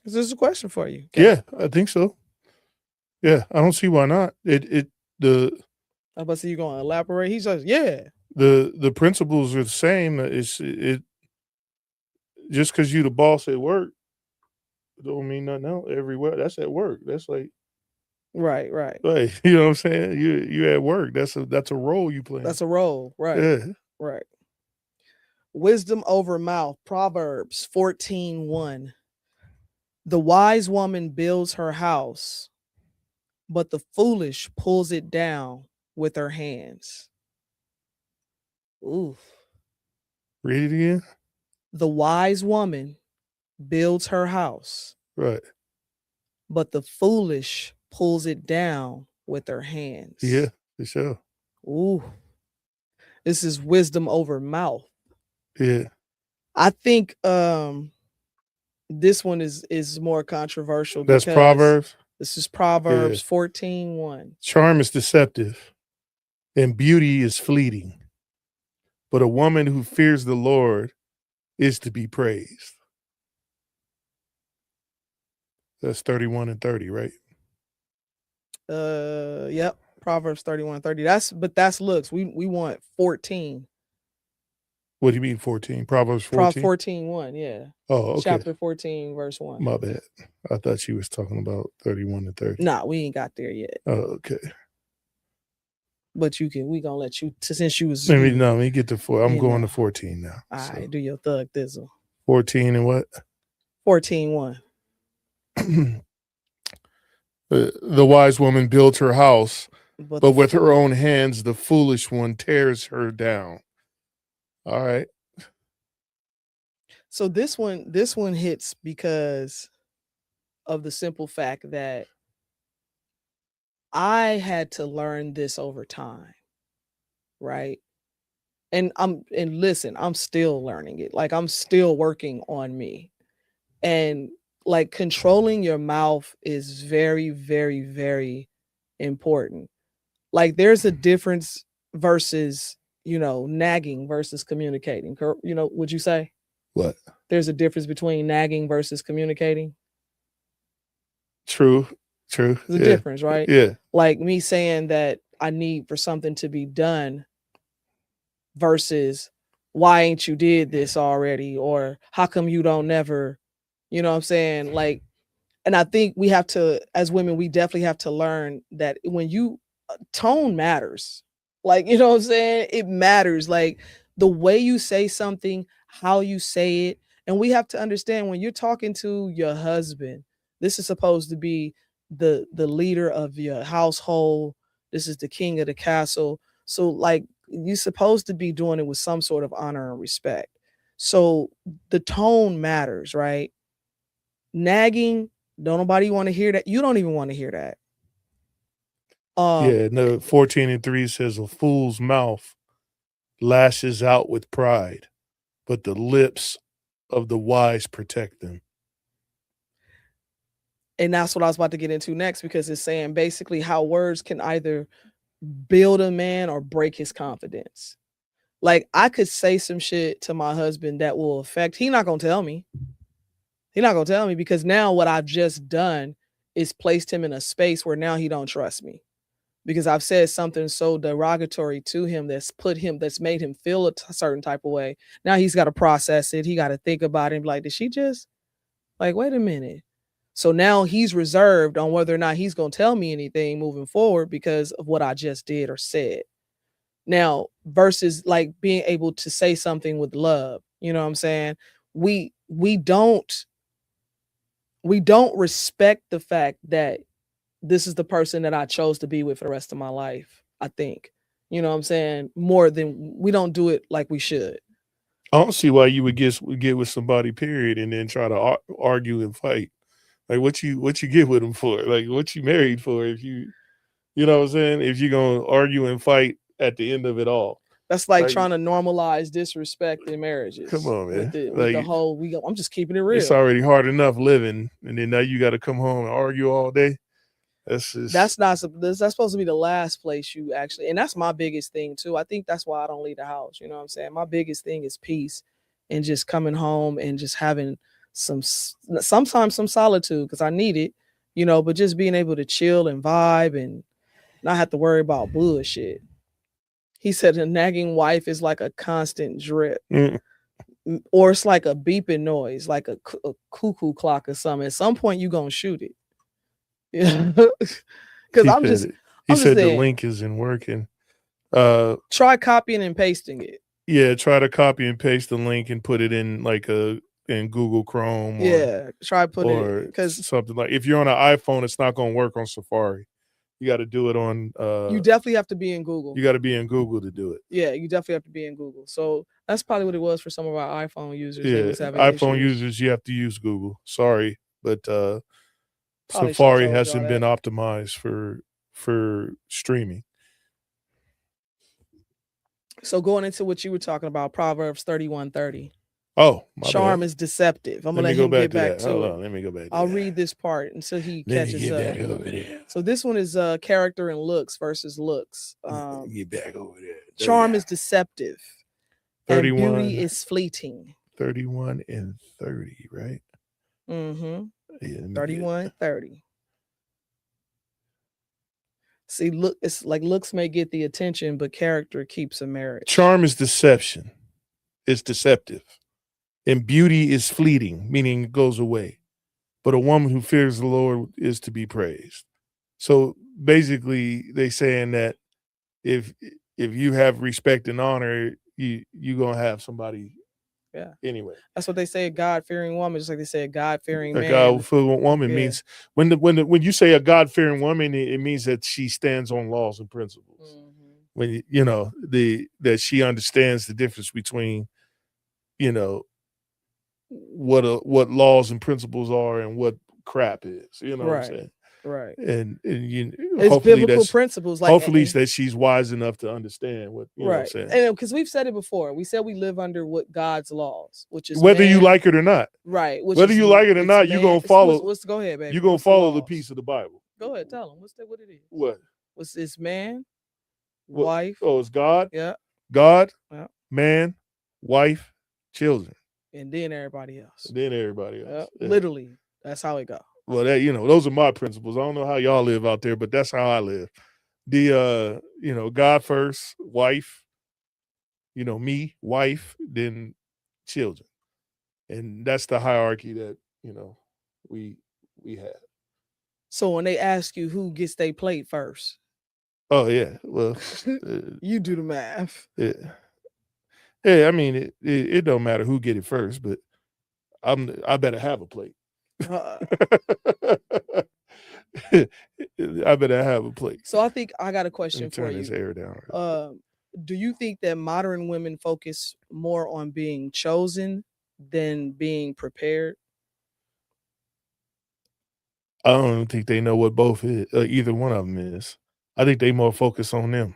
This is a question for you. Okay. Yeah, I think so. Yeah, I don't see why not. I'm about to say you're going to elaborate. He says, yeah. The principles are the same. It's just because you the boss at work don't mean nothing else everywhere. That's at work. That's like right. Like, you know what I'm saying? You at work. That's a role you play. That's a role, right? Yeah. Right. Wisdom over mouth. Proverbs 14:1. The wise woman builds her house, but the foolish pulls it down with her hands. Oof. Read it again. The wise woman builds her house. Right. But the foolish pulls it down with her hands. Yeah, for sure. Ooh. This is wisdom over mouth. Yeah. I think this one is more controversial. That's Proverbs. This is Proverbs 14:1. Charm is deceptive, and beauty is fleeting. But a woman who fears the Lord is to be praised. That's 31 and 30, right? Yep. Proverbs 31:30. That's looks. We want 14. What do you mean 14? Proverbs 14? 14:1, yeah. Oh, okay. Chapter 14, verse 1. My bad. I thought she was talking about 31 and 30. Nah, we ain't got there yet. Oh, okay. But we gonna let you, since you was. Let me get to 4. I'm going to 14 now. All right, do your thug thizzle. 14 and what? 14:1. The wise woman builds her house, but with her own hands, the foolish one tears her down. All right. So this one hits because of the simple fact that I had to learn this over time, right? And listen, I'm still learning it. Like I'm still working on me. And like controlling your mouth is very, very, very important. Like there's a difference versus, nagging versus communicating. Would you say? What? There's a difference between nagging versus communicating. True. There's a difference, right? Yeah. Like me saying that I need for something to be done versus why ain't you did this already? Or how come you don't never, you know what I'm saying? Like, and I think we have to, as women, we definitely have to learn that when tone matters. Like, you know what I'm saying? It matters. Like the way you say something, how you say it. And we have to understand when you're talking to your husband, this is supposed to be the leader of your household. This is the king of the castle. So like you're supposed to be doing it with some sort of honor and respect. So the tone matters, right? Nagging, don't nobody want to hear that. You don't even want to hear that. 14 and 3 says a fool's mouth lashes out with pride, but the lips of the wise protect them. And that's what I was about to get into next, because it's saying basically how words can either build a man or break his confidence. Like I could say some shit to my husband that will affect, he's not going to tell me. He's not going to tell me because now what I've just done is placed him in a space where now he don't trust me. because I've said something so derogatory to him that's made him feel a certain type of way. Now he's got to process it. He got to think about it and be like, did she just, like, wait a minute. So now he's reserved on whether or not he's going to tell me anything moving forward because of what I just did or said. Now, versus like being able to say something with love, you know what I'm saying? We don't respect the fact that this is the person that I chose to be with for the rest of my life, I think. You know what I'm saying? More than we don't do it like we should. I don't see why you would get with somebody, period, and then try to argue and fight. Like what you get with them for? Like what you married for? If you know what I'm saying? If you're gonna argue and fight at the end of it all. That's like trying to normalize disrespect in marriages. Come on, man. With the whole I'm just keeping it real. It's already hard enough living, and then now you got to come home and argue all day. That's supposed to be the last place you actually, and that's my biggest thing too. I think that's why I don't leave the house. You know what I'm saying? My biggest thing is peace and just coming home and just having sometimes some solitude because I need it, you know, but just being able to chill and vibe and not have to worry about bullshit. He said a nagging wife is like a constant drip. Or it's like a beeping noise, like a cuckoo clock or something. At some point, you're going to shoot it. Yeah. Because he said the link isn't working. Try copying and pasting it. Yeah, try to copy and paste the link and put it in like in Google Chrome. Try put it because something like if you're on an iPhone, it's not going to work on Safari. You got to do it on. You definitely have to be in Google. You got to be in Google to do it. Yeah, you definitely have to be in Google. So that's probably what it was for some of our iPhone users. Yeah, iPhone users, you have to use Google. Sorry, but Safari hasn't been optimized for streaming. So going into what you were talking about, Proverbs 31:30. Oh, charm is deceptive. I'm gonna let him get back to it. Let me go back. I'll read this part until he catches up. So this one is character and looks versus looks. Get back over there. Charm is deceptive. 31. And beauty is fleeting. 31 and 30, right? Mm-hmm. Yeah, 31, 30. See, look, it's like looks may get the attention, but character keeps a marriage. Charm is deception. It's deceptive. And beauty is fleeting, meaning it goes away. But a woman who fears the Lord is to be praised. So basically, they saying that if you have respect and honor, you're gonna have somebody. Yeah. Anyway, that's what they say. A God-fearing woman, just like they say a God-fearing man. A God-fearing woman means when you say a God-fearing woman, it means that she stands on laws and principles. Mm-hmm. When that she understands the difference between, what laws and principles are and what crap is. You know what I'm saying? Right. And it's biblical principles. Like hopefully that she's wise enough to understand what you know what I'm saying. And because we've said it before, we said we live under what God's laws, which is whether you like it or not. Right. Whether you like it or not, you're gonna follow. Go ahead, baby. You're gonna follow the piece of the Bible. Go ahead, tell them what it is. What? What's this man? Wife. Oh, it's God. Yeah. God. Yeah. Man. Wife. Children. And then everybody else. Yeah. Literally, that's how it goes. Well, those are my principles. I don't know how y'all live out there, but that's how I live. The God first, wife, me, wife, then children. And that's the hierarchy that, we have. So when they ask you who gets their plate first. Oh yeah. Well, you do the math. Yeah. Yeah, I mean it don't matter who get it first, but I better have a plate. I better have a plate. So I think I got a question for you. Turn this air down. Do you think that modern women focus more on being chosen than being prepared? I don't think they know what both is. Either one of them is. I think they more focus on them.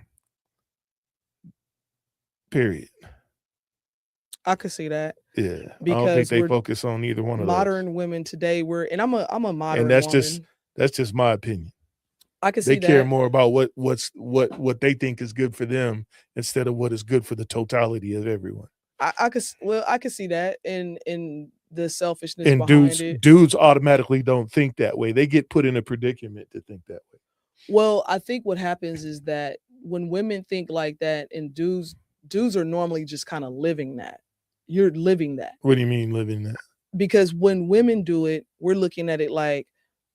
Period. I could see that. Yeah, because I don't think they focus on either one of those. Modern women today, I'm a modern and that's woman. That's just my opinion. I can see that. They care more about what they think is good for them instead of what is good for the totality of everyone. I could see that in the selfishness and behind it. Dudes automatically don't think that way. They get put in a predicament to think that way. Well, I think what happens is that when women think like that, and dudes are normally just kind of living that. You're living that. What do you mean living that? Because when women do it, we're looking at it like,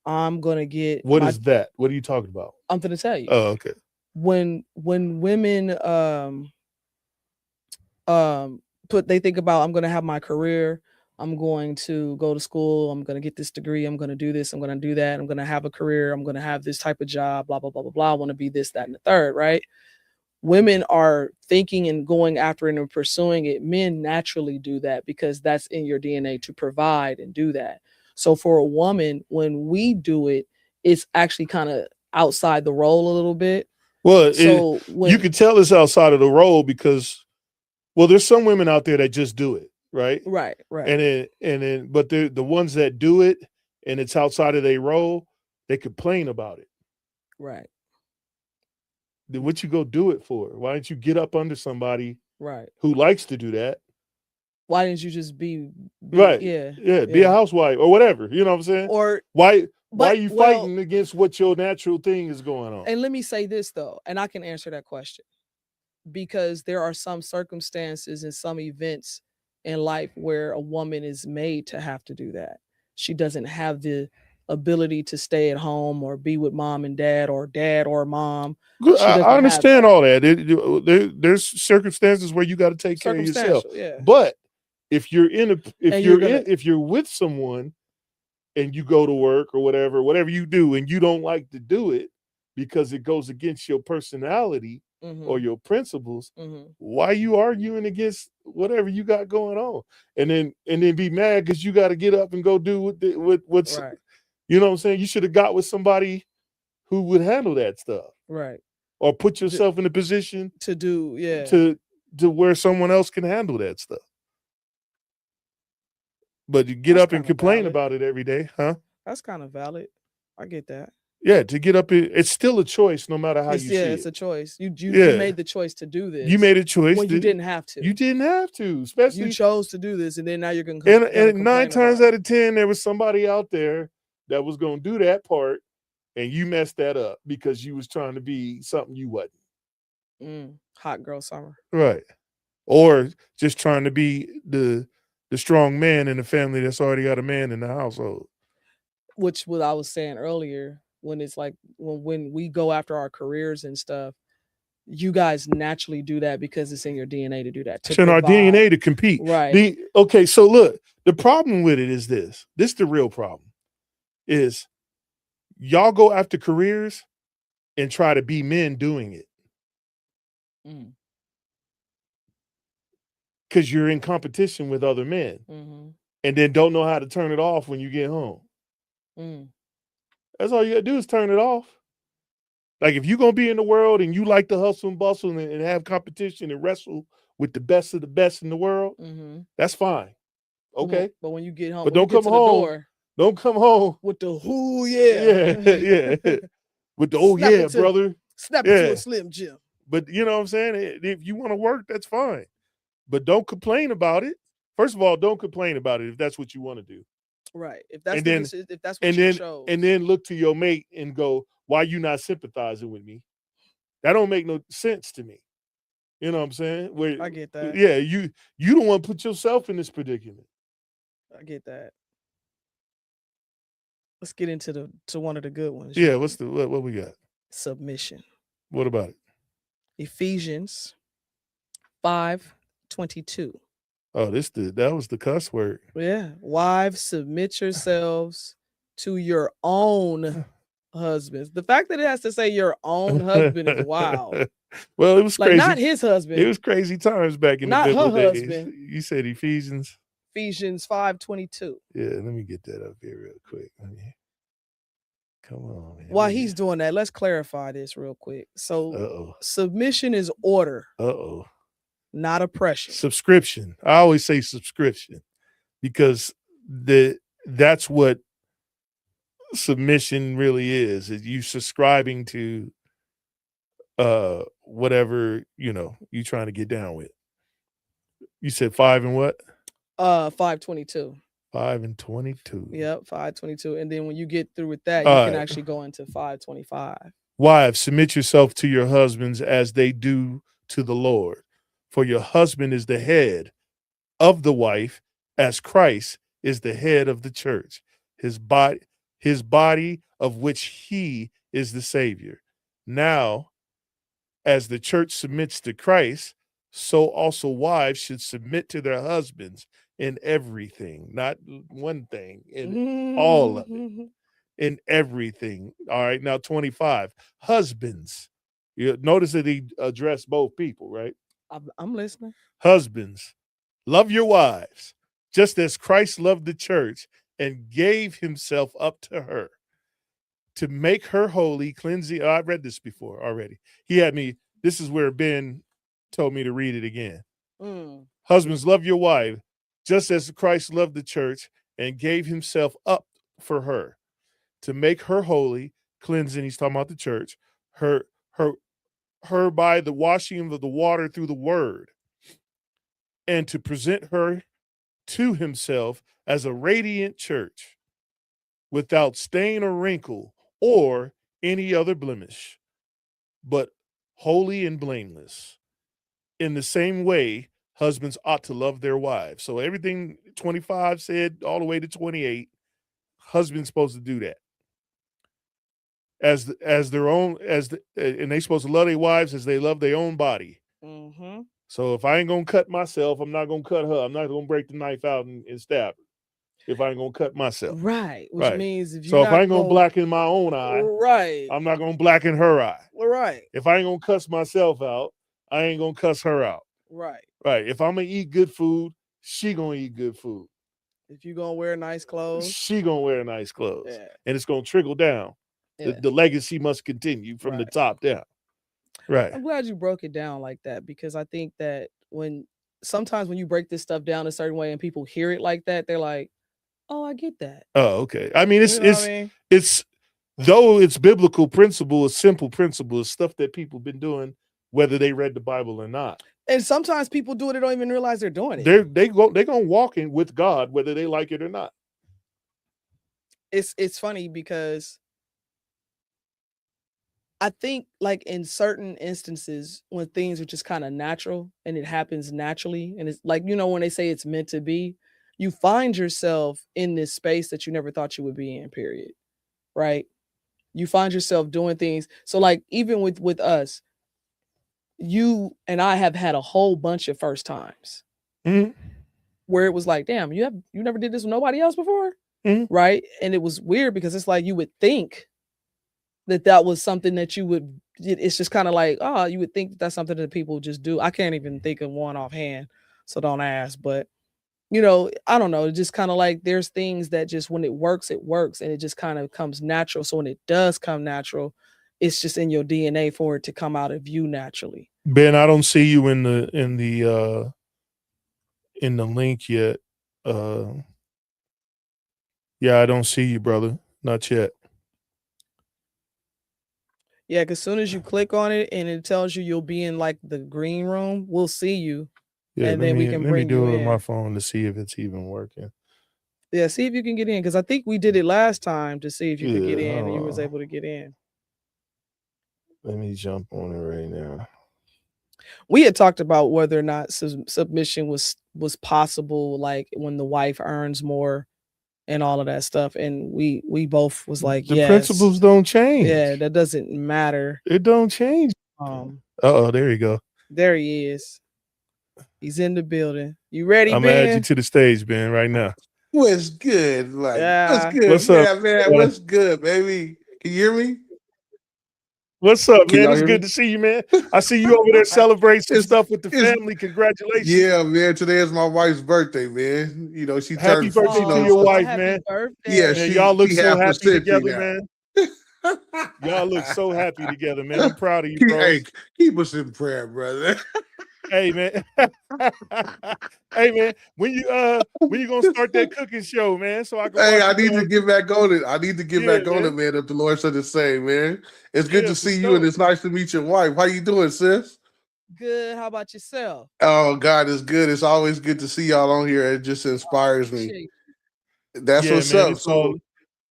I'm gonna get. What is that? What are you talking about? I'm gonna tell you. Oh, okay. When women they think about, I'm gonna have my career, I'm going to go to school, I'm gonna get this degree, I'm gonna do this, I'm gonna do that, I'm gonna have a career, I'm gonna have this type of job, blah blah blah blah blah. I want to be this, that, and the third, right? Women are thinking and going after it and pursuing it. Men naturally do that because that's in your DNA to provide and do that. So for a woman, when we do it, it's actually kind of outside the role a little bit. Well, so you can tell it's outside of the role because, well, there's some women out there that just do it, right? Right. But the ones that do it and it's outside of their role, they complain about it. Right. Then what you go do it for? Why don't you get up under somebody right who likes to do that? Why didn't you just be right? Yeah, be a housewife or whatever. You know what I'm saying? Or why are you fighting against what your natural thing is going on? And let me say this though, and I can answer that question, because there are some circumstances and some events in life where a woman is made to have to do that. She doesn't have the ability to stay at home or be with mom and dad or mom. I understand all that. There's circumstances where you got to take care of yourself. Yeah. But if you're if you're with someone and you go to work or whatever you do, and you don't like to do it because it goes against your personality or your principles, why are you arguing against whatever you got going on? And then be mad because you got to get up and go do what's right. You know what I'm saying? You should have got with somebody who would handle that stuff. Right. Or put yourself in a position to do, to where someone else can handle that stuff. But you get up and complain about it every day, huh? That's kind of valid. I get that. Yeah, to get up, it's still a choice, no matter how you see it. Yeah, it's a choice. You made the choice to do this. You made a choice when you didn't have to. You didn't have to, especially you chose to do this, and then now you're going to. And 9 times out of 10, there was somebody out there that was going to do that part, and you messed that up because you was trying to be something you wasn't. Hot girl summer, right? Or just trying to be the strong man in the family that's already got a man in the household. Which, what I was saying earlier, when it's like when we go after our careers and stuff, you guys naturally do that because it's in your DNA to do that. It's in our DNA to compete. Right. Okay, so look, the problem with it is this. This is the real problem. Is y'all go after careers and try to be men doing it. Because you're in competition with other men. And then don't know how to turn it off when you get home. That's all you got to do is turn it off. Like if you're going to be in the world and you like to hustle and bustle and have competition and wrestle with the best of the best in the world, that's fine. Okay? But when you get home, but don't come home. Don't come home with the whoo, yeah. With the brother. Snap it to a Slim Jim. But you know what I'm saying? If you want to work, that's fine. But don't complain about it. First of all, don't complain about it if that's what you want to do. Right. If that's what you chose. And then look to your mate and go, why you not sympathizing with me? That don't make no sense to me. You know what I'm saying? I get that. Yeah, you don't want to put yourself in this predicament. I get that. Let's get into one of the good ones. Yeah, what we got? Submission. What about it? Ephesians 5:22. Oh, that was the cuss word. Yeah. Wives, submit yourselves to your own husbands. The fact that it has to say your own husband is wild. Well, it was crazy. Not his husband. It was crazy times back in the biblical days. Husband. You said Ephesians 5:22. Yeah, let me get that up here real quick. Come on, man. While he's doing that, let's clarify this real quick. So submission is order. Not oppression. Subscription. I always say subscription because that's what submission really is you subscribing to whatever you trying to get down with. You said 5 and what? 5:22. 5 and 22. Yep, 5:22. And then when you get through with that, you can actually go into 5:25. Wives, submit yourself to your husbands as they do to the Lord. For your husband is the head of the wife, as Christ is the head of the church, his body, of which he is the Savior. Now, as the church submits to Christ, so also wives should submit to their husbands in everything, not one thing, in all of it, in everything. All right, now 25. Husbands. You notice that he addressed both people, right? I'm listening. Husbands, love your wives, just as Christ loved the church and gave himself up to her to make her holy, cleansing. I read this before already. He had me, this is where Ben told me to read it again. Husbands, love your wife, just as Christ loved the church and gave himself up for her to make her holy, cleansing. He's talking about the church, her by the washing of the water through the word, and to present her to himself as a radiant church without stain or wrinkle or any other blemish, but holy and blameless. In the same way, husbands ought to love their wives. So everything 25 said all the way to 28, husbands supposed to do that. As their own, and they supposed to love their wives as they love their own body. Mm-hmm. So if I ain't gonna cut myself, I'm not gonna cut her. I'm not gonna break the knife out and stab her. If I ain't gonna cut myself, right? Which means if I ain't gonna blacken my own eye, right, I'm not gonna blacken her eye. Right. If I ain't gonna cuss myself out, I ain't gonna cuss her out. Right. Right. If I'm gonna eat good food, she gonna eat good food. If you gonna wear nice clothes, she gonna wear nice clothes, and it's gonna trickle down. The legacy must continue from the top down. Right. I'm glad you broke it down like that, because I think that sometimes when you break this stuff down a certain way and people hear it like that, they're like, "Oh, I get that." Oh, okay. I mean, it's though it's biblical principle, it's simple principle, it's stuff that people been doing whether they read the Bible or not. And sometimes people do it, they don't even realize they're doing it. They're gonna walk in with God whether they like it or not. It's funny because I think, like, in certain instances when things are just kind of natural and it happens naturally, and it's like, when they say it's meant to be, you find yourself in this space that you never thought you would be in, period. Right? You find yourself doing things. So, like, even with us, you and I have had a whole bunch of first times. Mm-hmm. Where it was like, damn, you never did this with nobody else before? Mm-hmm. Right? And it was weird because it's like you would think that was something that you would, it's just kind of like, oh, you would think that's something that people just do. I can't even think of one offhand, so don't ask. But, I don't know. It's just kind of like there's things that just when it works, and it just kind of comes natural. So when it does come natural, it's just in your DNA for it to come out of you naturally. Ben, I don't see you in the link yet. Yeah, I don't see you, brother. Not yet. Yeah, because as soon as you click on it and it tells you you'll be in like the green room, we'll see you. Yeah, and then we can bring you in. Let me do it with my phone to see if it's even working. Yeah, see if you can get in, because I think we did it last time to see if you could get in, and you was able to get in. Let me jump on it right now. We had talked about whether or not submission was possible, like when the wife earns more and all of that stuff, and we both was like, the principles don't change. Yeah, that doesn't matter. It don't change. There you go. There he is. He's in the building. You ready, I'm Ben? gonna add you to the stage, Ben, right now. What's good? Like, what's good? What's up, man? What's good, baby? Can you hear me? What's up, man? It's good to see you, man. I see you over there celebrating some stuff with the family. Congratulations. Yeah, man. Today is my wife's birthday, man. She happy turned birthday to your wife, man. Birthday. Yeah, y'all look so happy together, man. Y'all look so happy together, man. I'm proud of you, bro. Hey, keep us in prayer, brother. Hey, man. Hey, man. When you gonna start that cooking show, man? So I can. Hey, I need to get back on it. I need to get back on it, man. If the Lord said the same, man. It's good to see you, and it's nice to meet your wife. How you doing, sis? Good. How about yourself? Oh, God is good. It's always good to see y'all on here. It just inspires me. That's what's up.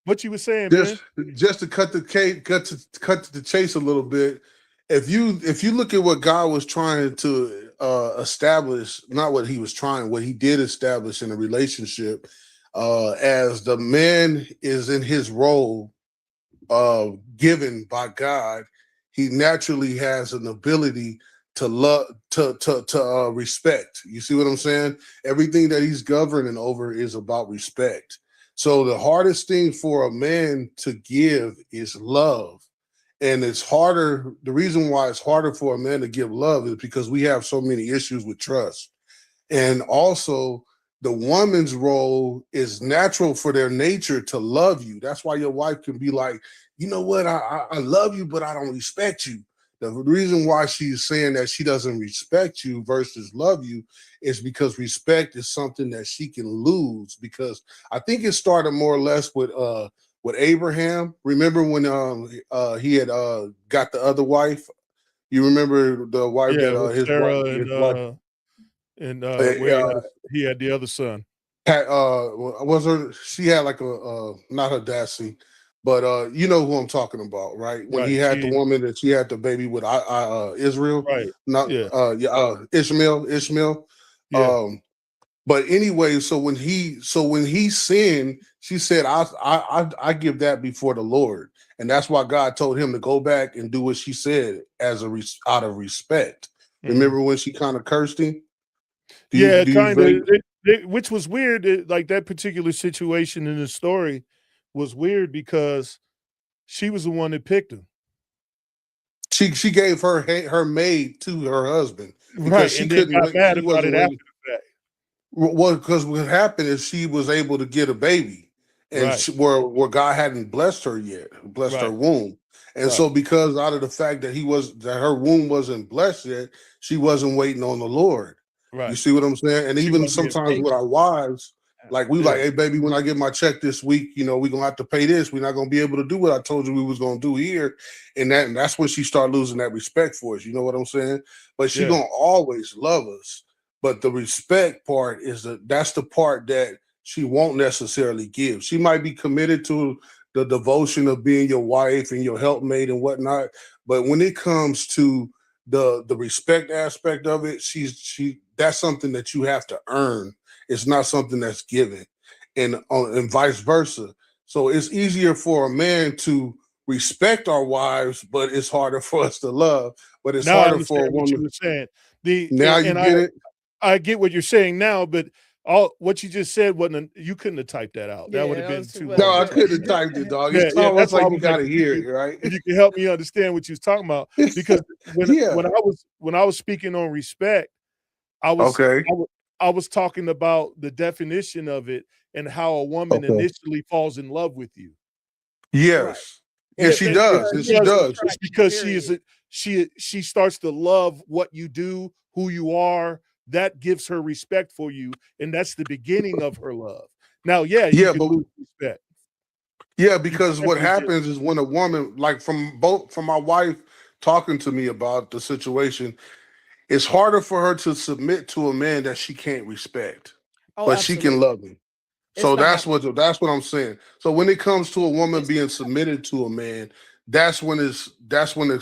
What you were saying, just man? just to cut the chase a little bit. If you look at what God was trying to establish, not what he was trying, what he did establish in a relationship, as the man is in his role given by God, he naturally has an ability to love, to respect. You see what I'm saying? Everything that he's governing over is about respect. So the hardest thing for a man to give is love. And it's harder. The reason why it's harder for a man to give love is because we have so many issues with trust. And also, the woman's role is natural for their nature to love you. That's why your wife can be like, you know what, I love you, but I don't respect you. The reason why she's saying that she doesn't respect you versus love you is because respect is something that she can lose. Because I think it started more or less with Abraham. Remember when he had got the other wife? You remember the wife Yeah, that with his wife, Sarah his wife and where uh, he had the other son. had was her, she had like a not her Dassy, but you know who I'm talking about, right? When he Right. had the woman that she had the baby with Israel, Right. not Yeah. Ishmael. Yeah. Um but anyway, so when he sinned, she said, I give that before the Lord. And that's why God told him to go back and do what she said out of respect. Mhm. Remember when she kind of cursed him? Yeah, Do you kind of. vague? Which was weird. Like that particular situation in the story was weird because she was the one that picked him. She gave her maid to her husband because Right, she and then couldn't got wait. mad She about wasn't it after waiting. the fact. Well, because what happened is she was able to get a baby, and Right. where God hadn't blessed her yet, blessed her Right. womb, and Right. so because out of the fact that her womb wasn't blessed yet, she wasn't waiting on the Lord. You Right. see what I'm saying? And She even wasn't being sometimes with patient. our wives, like we Yeah. like, hey baby, when I get my check this week, we're gonna have to pay this. We're not gonna be able to do what I told you we was gonna do here, and that's when she started losing that respect for us. You know what I'm saying? But she Yeah. gonna always love us. But the respect part that's the part that she won't necessarily give. She might be committed to the devotion of being your wife and your helpmate and whatnot. But when it comes to the respect aspect of it, she that's something that you have to earn. It's not something that's given, and vice versa. So it's easier for a man to respect our wives, but it's harder for us to love. But it's Now I harder for a understand what you woman. were saying. Now you And get it. I get what you're saying now, but all what you just said wasn't. You couldn't have typed that out. That would Yeah, have that been was too too No, much. I long. couldn't have typed it, dog. Yeah, It's yeah. That's almost why I like you was like, got to hear it, right? if you can help me understand what you was talking about, because Yeah. when I was speaking on respect, I was Okay. I was talking about the definition of it and how a woman Okay. initially falls in love with you. Right. Yes. And Yeah, she and does. And she Initial does. it's attraction, because period. she starts to love what you do, who you are. That gives her respect for you, and that's the beginning of her love. Now, yeah, you Yeah, can but lose respect. yeah, You can because what definitely do. happens is when a woman, like from my wife talking to me about the situation, it's harder for her to submit to a man that she can't respect, Oh, but she can absolutely. love him. It's So not happening. that's what I'm saying. So when it comes to a woman It's being submitted to a man, that's when it's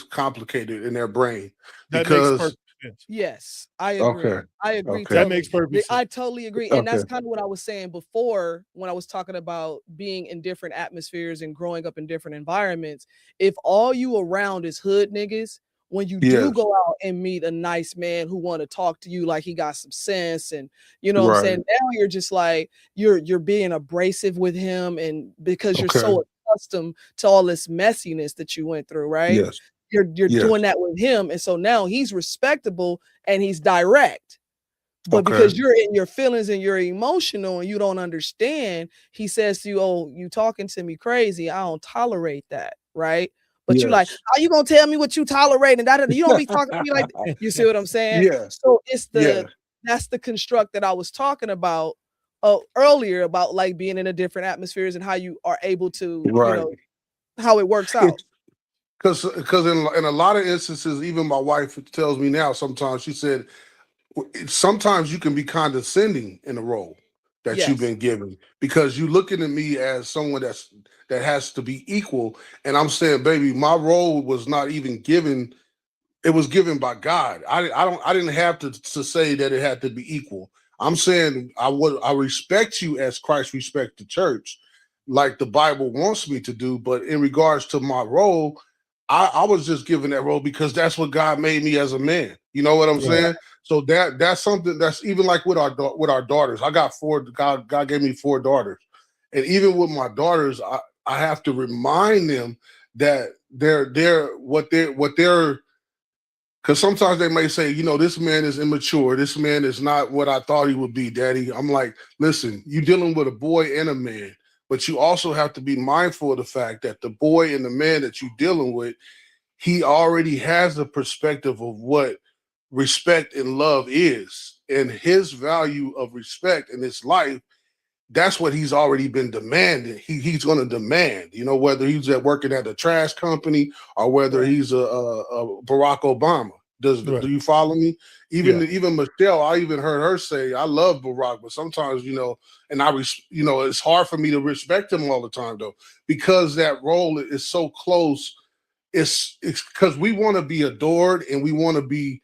complicated in their brain That makes because perfect sense. Yes, I okay, agree. I agree okay, That makes totally. perfect sense. I totally agree. And okay, that's kind of what I was saying before when I was talking about being in different atmospheres and growing up in different environments. If all you around is hood niggas, when you do yes, go out and meet a nice man who want to talk to you like he got some sense and you know what I'm right, saying? Now you're just like you're being abrasive with him and because you're okay, so accustomed to all this messiness that you went through, right? yes, You're yes, doing that with him, and so now he's respectable and he's direct. But okay, because you're in your feelings and you're emotional and you don't understand, he says to you, "Oh, you talking to me crazy. I don't tolerate that." Right? But you like, yes, how you gonna tell me what you tolerate? And that you don't be talking to me like that. You see what I'm saying? yeah, So it's yeah, that's the construct that I was talking about earlier about like being in a different atmospheres and how you are able to, right. how it works out. It's because in a lot of instances, even my wife tells me now. Sometimes she said sometimes you can be condescending in a role. that you've been given, because you looking at me as someone that has to be equal. And I'm saying, baby, my role was not even given. It was given by God. I didn't have to say that it had to be equal. I'm saying I respect you as Christ respect the church, like the Bible wants me to do. But in regards to my role, I was just given that role because that's what God made me as a man. You know what I'm saying? So that's something that's even like with our daughters. I got 4. God gave me 4 daughters, and even with my daughters, I have to remind them that they're what they're. Because sometimes they may say, this man is immature. This man is not what I thought he would be, Daddy. I'm like, listen, you're dealing with a boy and a man, but you also have to be mindful of the fact that the boy and the man that you're dealing with, he already has a perspective of what respect and love is. And his value of respect in his life, that's what he's already been demanding. He's going to demand, whether he's working at a trash company or whether he's a Barack Obama. Do you follow me? Even Michelle, I even heard her say, I love Barack, but sometimes, and it's hard for me to respect him all the time though, because that role is so close. It's because we want to be adored and we want to be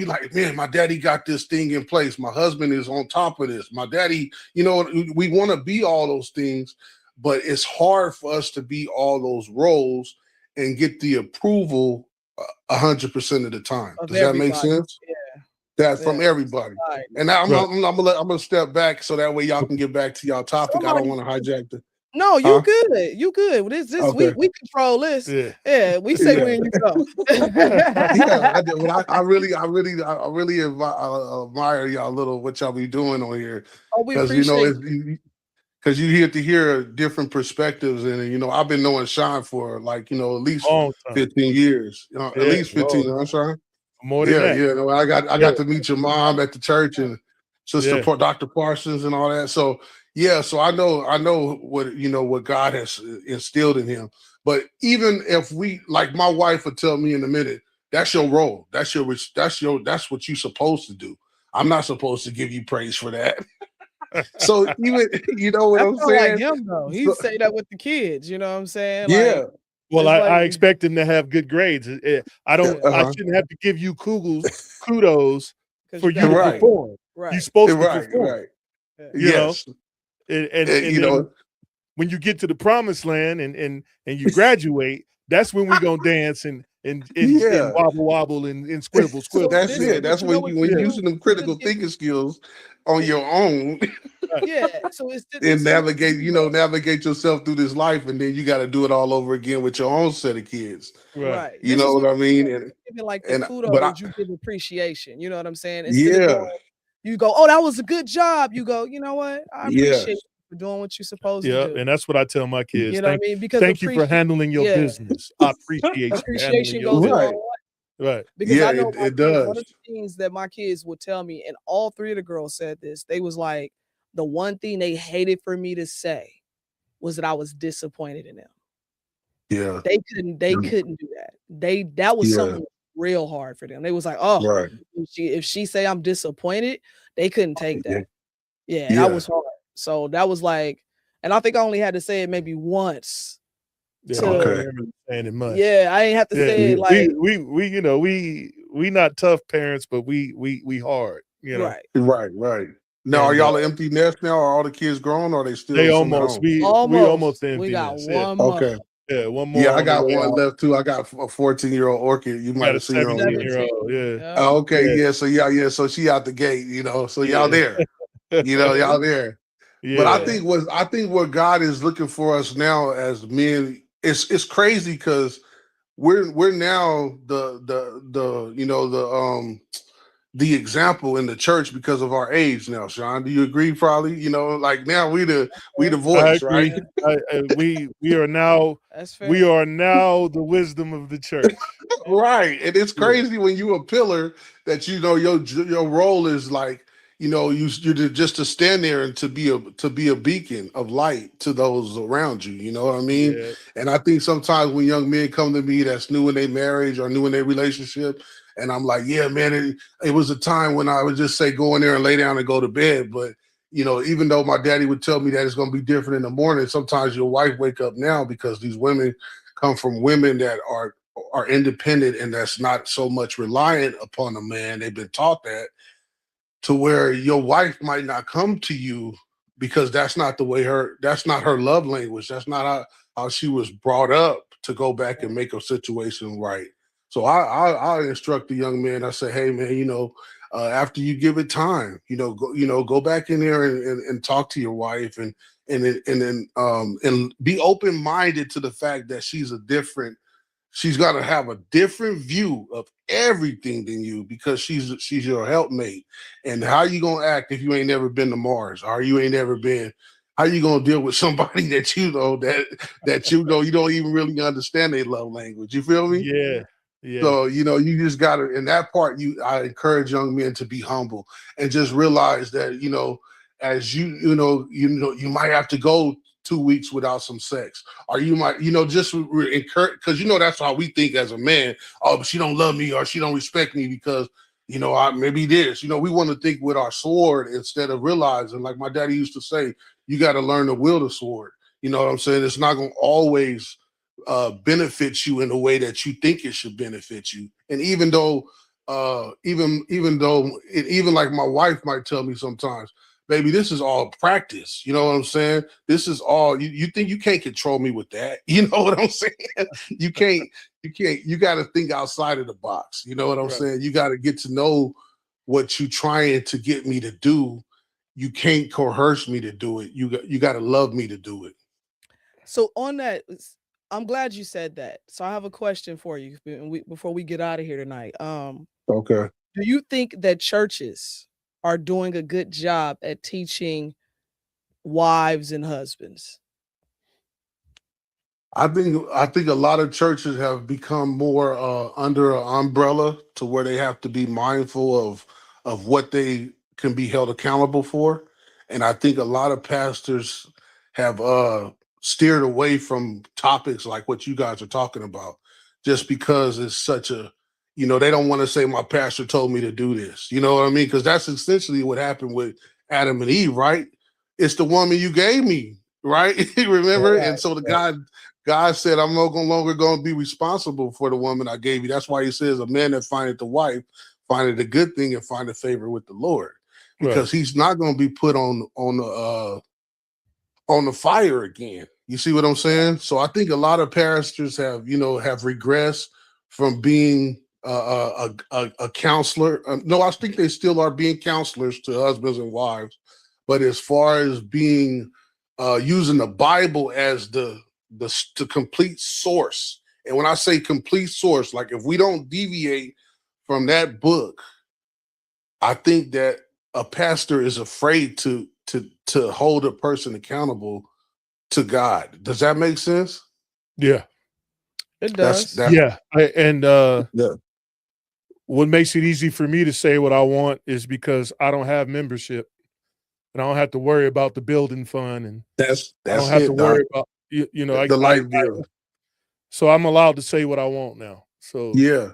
like, man, my daddy got this thing in place. My husband is on top of this. My daddy, we want to be all those things, but it's hard for us to be all those roles and get the approval 100% of the time. Does that make sense? Yeah. That from everybody. Right. And now I'm gonna step back so that way y'all can get back to y'all topic. I don't want to hijack the. No, you good. You good. This okay. we control this. Yeah, we say when you go. I really admire y'all little what y'all be doing on here. Oh, we appreciate because you get to hear different perspectives, and I've been knowing Sean for like at least 15 years. At least 15. I'm sorry. More than that. I got to meet your mom at the church and Sister Dr. Parsons and all that. So. Yeah, so I know what God has instilled in him. But even if like my wife would tell me in a minute, that's your role. That's what you're supposed to do. I'm not supposed to give you praise for that. So even what I'm saying. Like him though. He'd say that with the kids. You know what I'm saying? Yeah. Well, I expect him to have good grades. I shouldn't have to give you kudos for you to perform. Right. You're supposed to perform. Right. You know? And when you get to the promised land and you graduate, that's when we're gonna dance and wobble and squibble. That's it. That's when you're using them critical thinking skills on your own. Yeah. So and navigate yourself through this life, and then you got to do it all over again with your own set of kids. Right. You know what I mean? And like the kudos, you give appreciation. You know what I'm saying? You go, oh, that was a good job. You go, you know what? I appreciate you for doing what you're supposed to do. And that's what I tell my kids. You know what I mean? Because thank you for handling your business. I appreciate appreciation goes a long way. Right. Because I know it does. One of the things that my kids would tell me, and all 3 of the girls said this, they was like, the one thing they hated for me to say was that I was disappointed in them. Yeah. They couldn't do that. That was something real hard for them. They was like, oh, if she say I'm disappointed, they couldn't take that. Yeah, that was hard. So that was like, and I think I only had to say it maybe once. Yeah, saying it much. Yeah, I ain't have to say it like we not tough parents, but we hard. Right. Now, are y'all an empty nest now? Are all the kids grown? Or are they still? They almost. We almost empty. We got nest. one more. Okay. Yeah, one more. Yeah, I got one left too. I got a 14-year-old orchid. You might have seen her on here. Yeah. Okay. Yeah. So she out the gate. So y'all there. Y'all there. Yeah. But I think what God is looking for us now as men, it's crazy because we're now the example in the church because of our age now. Sean, do you agree? Probably, like now we the voice, right? We are now the wisdom of the church, right? And it's crazy when you a pillar that your role is like you're just to stand there and to be a beacon of light to those around you. You know what I mean? Yeah. And I think sometimes when young men come to me that's new in their marriage or new in their relationship. And I'm like, yeah, man, it was a time when I would just say, go in there and lay down and go to bed. But even though my daddy would tell me that it's going to be different in the morning, sometimes your wife wake up now because these women come from women that are independent and that's not so much reliant upon a man. They've been taught that, to where your wife might not come to you because that's not her love language. That's not how she was brought up to go back and make a situation right. So I instruct the young man. I say, hey man, after you give it time, go back in there and talk to your wife and be open minded to the fact that she's got to have a different view of everything than you because she's your helpmate. And how you gonna act if you ain't never been to Mars or you ain't never been? How you gonna deal with somebody that you don't even really understand their love language? You feel me? Yeah. Yeah. So you just gotta, in that part, I encourage young men to be humble and just realize that as you might have to go 2 weeks without some sex, or you might just encourage, because that's how we think as a man. Oh, but she don't love me or she don't respect me because maybe this. We want to think with our sword instead of realizing, like my daddy used to say, you got to learn to wield a sword. You know what I'm saying? It's not going to always benefits you in the way that you think it should benefit you. And even though even like my wife might tell me sometimes, baby, this is all practice. You know what I'm saying? This is all you think you can't control me with that. You know what I'm saying? You got to think outside of the box. You know what I'm saying? You got to get to know what you're trying to get me to do. You can't coerce me to do it. You got to love me to do it. So on that, I'm glad you said that. So I have a question for you before we get out of here tonight. Okay. Do you think that churches are doing a good job at teaching wives and husbands? I think a lot of churches have become more under an umbrella to where they have to be mindful of what they can be held accountable for. And I think a lot of pastors have steered away from topics like what you guys are talking about, just because it's such a, they don't want to say my pastor told me to do this. You know what I mean? Because that's essentially what happened with Adam and Eve, right? It's the woman you gave me, right? Remember? Right, and so God said, I'm no longer going to be responsible for the woman I gave you. That's why he says, a man that findeth the wife findeth a good thing and findeth favor with the Lord, because he's not going to be put on the fire again. You see what I'm saying? So I think a lot of pastors have regressed from being a counselor. No, I think they still are being counselors to husbands and wives, but as far as being using the Bible as the complete source. And when I say complete source, like if we don't deviate from that book, I think that a pastor is afraid to hold a person accountable to God. Does that make sense? Yeah, it does. What makes it easy for me to say what I want is because I don't have membership, and I don't have to worry about the building fund, and I don't have to worry about the light bill. So I'm allowed to say what I want now. So yeah.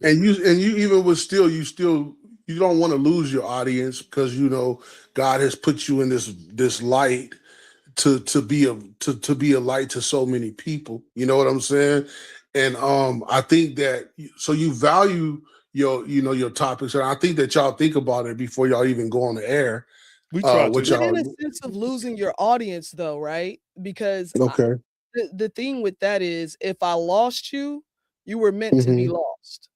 And you even with you don't want to lose your audience, because God has put you in this light to be a light to so many people. You know what I'm saying? And I think that so you value your topics, and I think that y'all think about it before y'all even go on the air. We try but in a sense of losing your audience, though, right? Because the thing with that is, if I lost you, you were meant to be lost.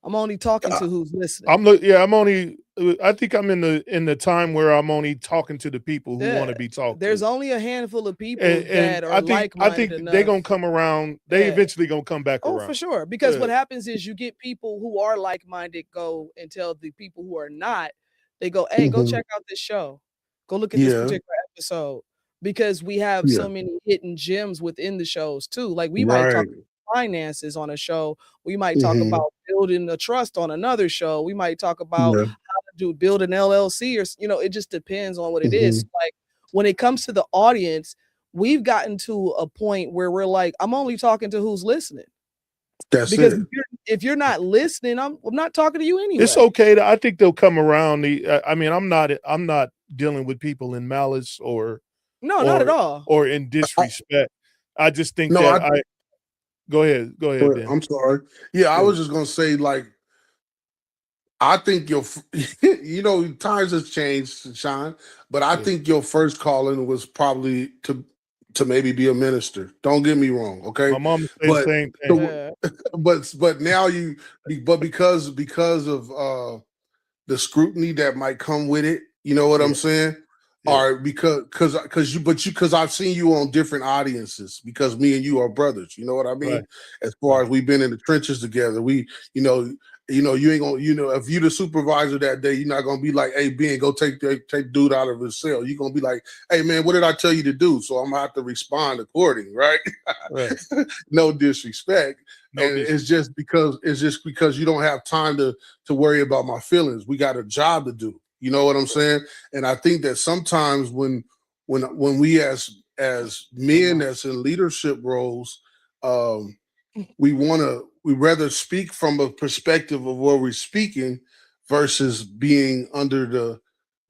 I'm only talking to who's listening. I think I'm in the time where I'm only talking to the people who want to be talked There's to. only a handful of people that are like-minded I think enough. they're gonna come around. They eventually gonna come back around. Oh, for sure. Because what happens is you get people who are like-minded go and tell the people who are not. They go, hey, go check out this show. Go look at this particular episode. Because we have so many hidden gems within the shows too. Like we might talk finances on a show. We might talk about building a trust on another show. We might talk about how to build an LLC, or it just depends on what it is. Like when it comes to the audience, we've gotten to a point where we're like, I'm only talking to who's listening. Because if you're not listening, I'm not talking to you anyway. It's okay. I think they'll come around. I'm not dealing with people in malice or not at all, or in disrespect. I just think go ahead, Ben. I'm sorry. Yeah, I was just gonna say, like, I think times has changed, Sean, but I think your first calling was probably to maybe be a minister. Don't get me wrong, okay? My mom said the same thing. But now because of the scrutiny that might come with it, you know what I'm saying? Yeah. Or because I've seen you on different audiences because me and you are brothers, you know what I mean? Right. As far as we've been in the trenches together, you ain't gonna, if you the supervisor that day, you're not gonna be like, hey, Ben, go take dude out of his cell. You're gonna be like, hey man, what did I tell you to do? So I'm gonna have to respond accordingly, right? Right. No disrespect. It's just because you don't have time to worry about my feelings. We got a job to do. You know what I'm saying? And I think that sometimes when we as men that's in leadership roles, we rather speak from a perspective of where we're speaking versus being under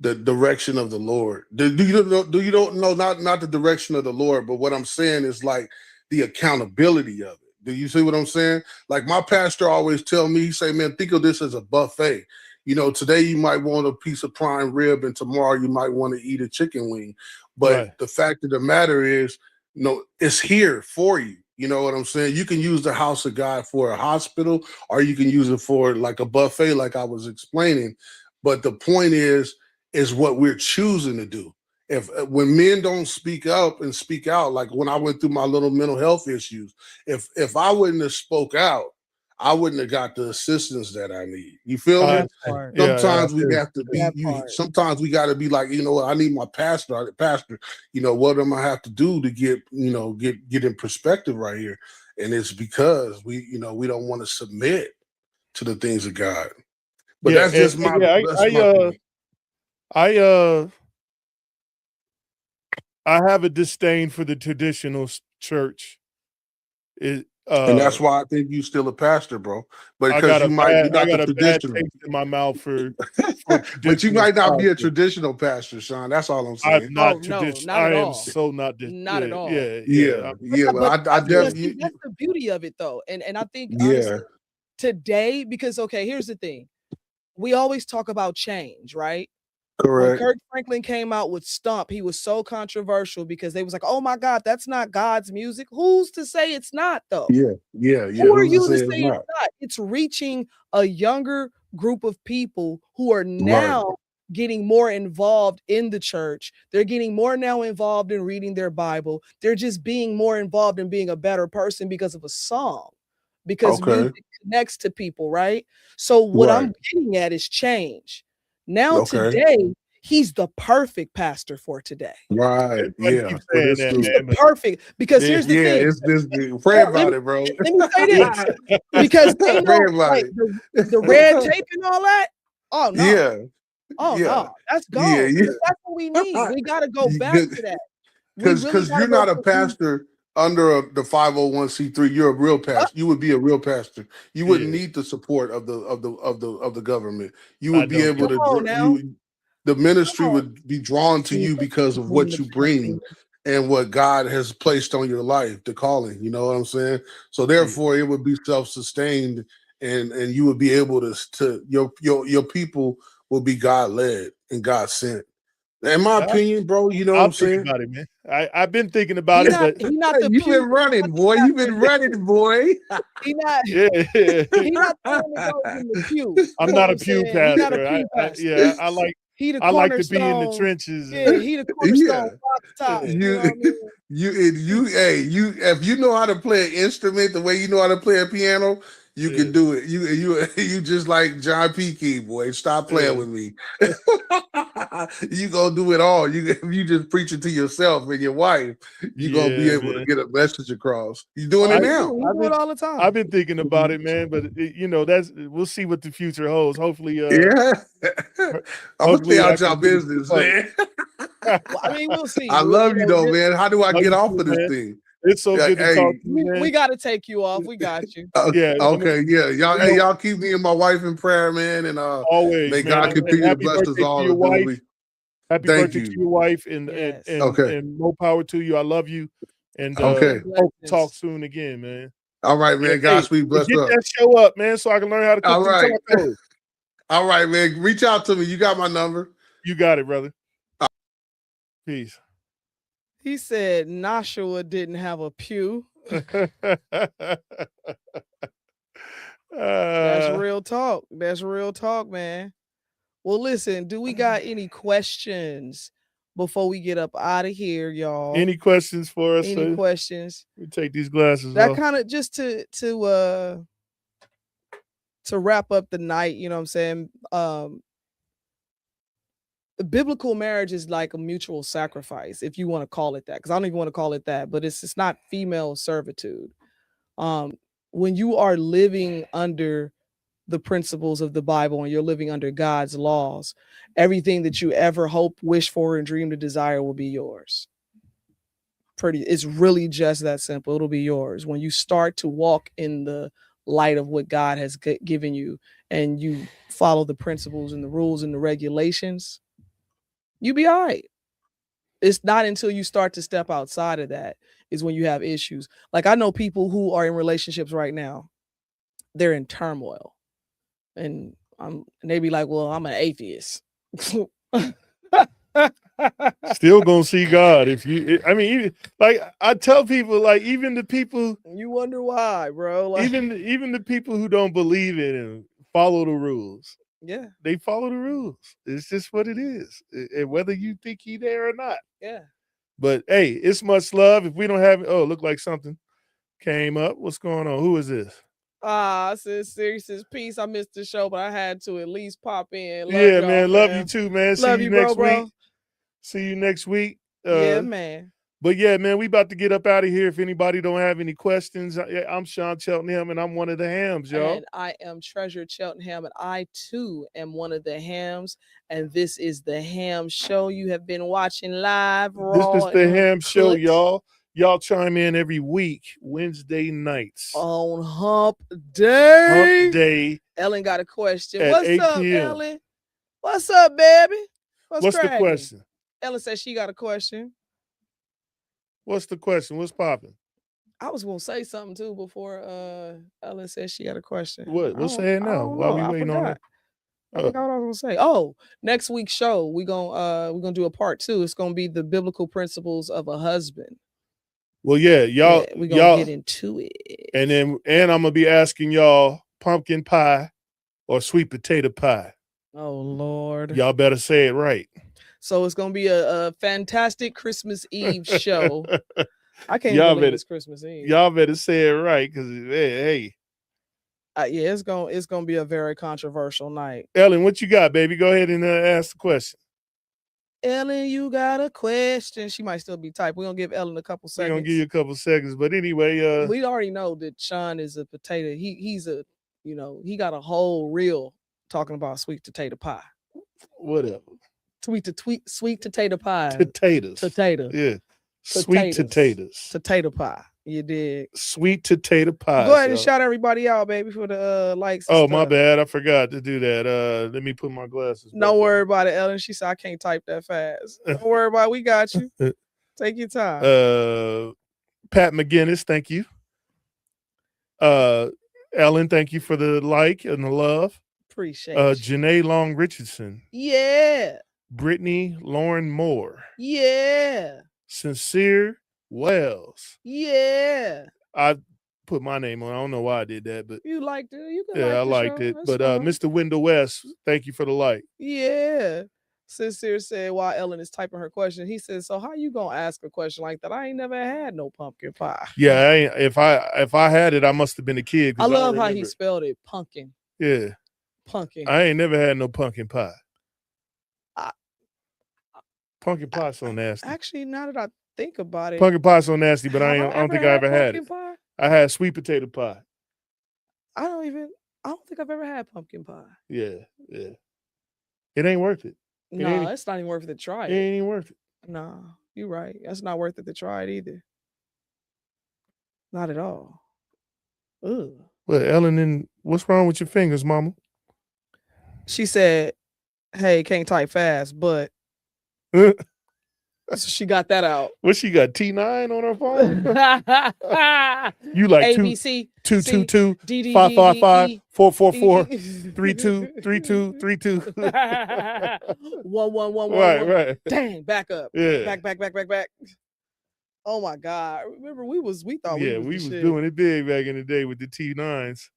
the direction of the Lord. Do you know not the direction of the Lord, but what I'm saying is like the accountability of it. Do you see what I'm saying? Like my pastor always tell me, he say, man, think of this as a buffet. You know, today you might want a piece of prime rib and tomorrow you might want to eat a chicken wing. But the fact of the matter is, it's here for you. You know what I'm saying? You can use the house of God for a hospital, or you can use it for like a buffet, like I was explaining. But the point is what we're choosing to do. When men don't speak up and speak out, like when I went through my little mental health issues, if I wouldn't have spoke out, I wouldn't have got the assistance that I need. You feel me? Sometimes we have to be. Sometimes we got to be like, you know what? I need my pastor. Pastor, what am I have to do to get in perspective right here? And it's because we don't want to submit to the things of God. But that's just my. I have a disdain for the traditional church. And that's why I think you still a pastor, bro. But because I got a bad taste in my mouth for but you might not be a traditional pastor, Sean. That's all I'm saying. I'm not traditional. I am so not not at all. Yeah. But I definitely that's the beauty of it, though. And I think honestly, today, because here's the thing. We always talk about change, right? Correct. When Kirk Franklin came out with Stomp, he was so controversial because they was like, "Oh my God, that's not God's music." Who's to say it's not, though? Yeah. Who are you to say it's not? It's reaching a younger group of people who are now getting more involved in the church. They're getting more now involved in reading their Bible. They're just being more involved in being a better person because of a song, because music connects to people, right? So what I'm getting at is change. Now today, he's the perfect pastor for today. Right. Yeah. He's the perfect, because here's the thing. It's this pray about it, bro. Let me say this. Because they know like, the red tape and all that. Oh no. Yeah. Oh no, that's gone. Yeah. That's what we need. We gotta go back to that. Because you're not a pastor under the 501c3. You're a real pastor. You would be a real pastor. You wouldn't need the support of the government. You would be able to the ministry would be drawn to you because of what you bring and what God has placed on your life, the calling. You know what I'm saying? So therefore, it would be self-sustained, and you would be able to your people will be God led and God sent. In my opinion, bro, you know what I'm saying? About it, man. I've been thinking about it, but you've been running, boy. You've been running, boy. He not the one that goes in the pew. I'm not a pew pastor. I like to be in the trenches. Yeah, he the cornerstone top. If you know how to play an instrument the way you know how to play a piano, you can do it. You just like John P. Key, boy. Stop playing with me. You gonna do it all. You just preach it to yourself and your wife. You gonna be able to get a message across. You doing it now? I do it all the time. I've been thinking about it, man. But we'll see what the future holds. Hopefully, I'm gonna stay out y'all business, man. Well, I mean, we'll see. I love you though, man. How do I get off of this thing? It's so good to talk to you, man. We got to take you off. We got you. Y'all keep me and my wife in prayer, man, and always, may God continue to bless us all. Happy birthday to your wife, and more power to you. I love you, and hope to talk soon again, man. All right, man. Godspeed, blessed get up. that show up, man, so I can learn how to cook some tacos. All right, man. Reach out to me. You got my number. You got it, brother. Peace. He said Nashua didn't have a pew. That's real talk. That's real talk, man. Well, listen, do we got any questions before we get up out of here, y'all? Any questions for us? Any questions? We take these glasses that off. Kind of just to wrap up the night, you know what I'm saying? Biblical marriage is like a mutual sacrifice, if you want to call it that, because I don't even want to call it that, but it's not female servitude. When you are living under the principles of the Bible and you're living under God's laws, everything that you ever hope, wish for, and dream to desire will be yours. It's really just that simple. It'll be yours when you start to walk in the light of what God has given you, and you follow the principles and the rules and the regulations. You be all right. It's not until you start to step outside of that is when you have issues. Like, I know people who are in relationships right now, they're in turmoil. And they be like, well, I'm an atheist. Still gonna see God if you. I mean, like I tell people, like even the people, you wonder why, bro. Like, even the people who don't believe it and follow the rules. Yeah, they follow the rules. It's just what it is, and whether you think he there or not. Yeah. But hey, it's much love. If we don't have it, look like something came up. What's going on? Who is this? I said, serious peace. I missed the show, but I had to at least pop in. Love man. Love you too, man. Love See you bro, next bro. week. See you next week. Yeah, man. But yeah, man, we about to get up out of here. If anybody don't have any questions, I'm Sean Cheltenham, and I'm one of the hams, y'all. And I am Treasure Cheltenham, and I too am one of the hams. And this is the Ham Show. You have been watching live. This is the Ham Show, y'all. Y'all chime in every week, Wednesday nights. On Hump Day. Hump Day. Ellen got a question. At What's 8 up, p.m. Ellen? What's up, baby? What's the question? Ellen says she got a question. What's the question? What's popping? I was gonna say something too before Ellen said she had a question. What? We'll say it now. While we waiting on it. I forgot what I was gonna say. Oh, next week's show we're gonna do a part 2. It's gonna be the biblical principles of a husband. Well, yeah, y'all. We're gonna get into it. And I'm gonna be asking y'all pumpkin pie or sweet potato pie. Oh Lord. Y'all better say it right. So it's gonna be a fantastic Christmas Eve show. I can't believe it's Christmas Eve. Y'all better say it right, because hey. Yeah, it's gonna be a very controversial night. Ellen, what you got, baby? Go ahead and ask the question. Ellen, you got a question? She might still be typing. We're gonna give Ellen a couple seconds. We're gonna give you a couple seconds, but anyway, we already know that Sean is a potato. He's a, he got a whole reel talking about sweet potato pie. Whatever. Sweet potato pie. Potatoes. Yeah. Sweet potatoes. Potato pie. You did. Sweet potato pie. Go ahead and shout everybody out, baby, for the likes. Oh, my bad. I forgot to do that. Let me put my glasses. Don't worry about it, Ellen. She said I can't type that fast. Don't worry about it. We got you. Take your time. Pat McGinnis, thank you. Ellen, thank you for the like and the love. Appreciate it. Janae Long Richardson. Yeah. Brittany Lauren Moore. Yeah. Sincere Wells. Yeah. I put my name on. I don't know why I did that, but you liked it. I liked it. But Mr. Wendell West, thank you for the like. Yeah. Sincere said while Ellen is typing her question, he said, "So how you gonna ask a question like that? I ain't never had no pumpkin pie." Yeah, if I had it, I must have been a kid. I love how he spelled it, pumpkin. Yeah. Pumpkin. I ain't never had no pumpkin pie. Pumpkin pie so nasty. Actually, now that I think about it, pumpkin pie so nasty, but I don't think I ever had it. Pie? I had sweet potato pie. I don't think I've ever had pumpkin pie. Yeah. It ain't worth it. No, it's not even worth it to try it. It ain't even worth it. No, you're right. That's not worth it to try it either. Not at all. Ugh. Well, Ellen, what's wrong with your fingers, mama? She said, "Hey, can't type fast, but So she got that out. What she got? T9 on her phone? You like ABC 222 555 444 323232. 1111. Right. Dang, back up. Yeah. Back. Oh my God. Remember we thought we was doing it big back in the day with the T9s.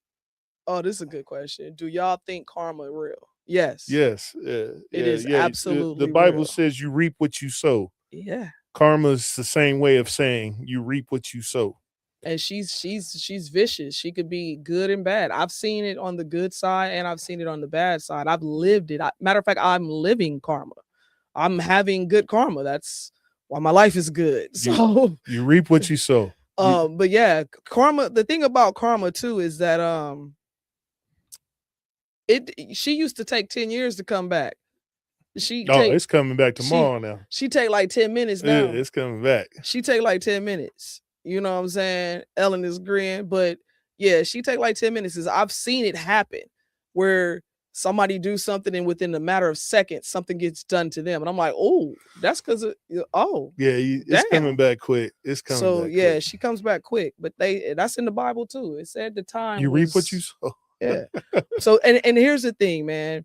Oh, this is a good question. Do y'all think karma real? Yes. Yes. It is absolutely the Bible real. says you reap what you sow. Yeah. Karma is the same way of saying you reap what you sow. And she's vicious. She could be good and bad. I've seen it on the good side and I've seen it on the bad side. I've lived it. Matter of fact, I'm living karma. I'm having good karma. That's why my life is good. So you reap what you sow. But yeah, karma. The thing about karma too is that she used to take 10 years to come back. It's coming back tomorrow now. She take like 10 minutes now. Yeah, it's coming back. She take like 10 minutes. You know what I'm saying? Ellen is agreeing, but yeah, she take like 10 minutes. I've seen it happen where somebody do something and within a matter of seconds, something gets done to them. And I'm like, oh, that's because yeah, it's coming back quick. It's coming back quick. She comes back quick, but that's in the Bible too. It said the time you reap what you sow. Yeah. So, and here's the thing, man.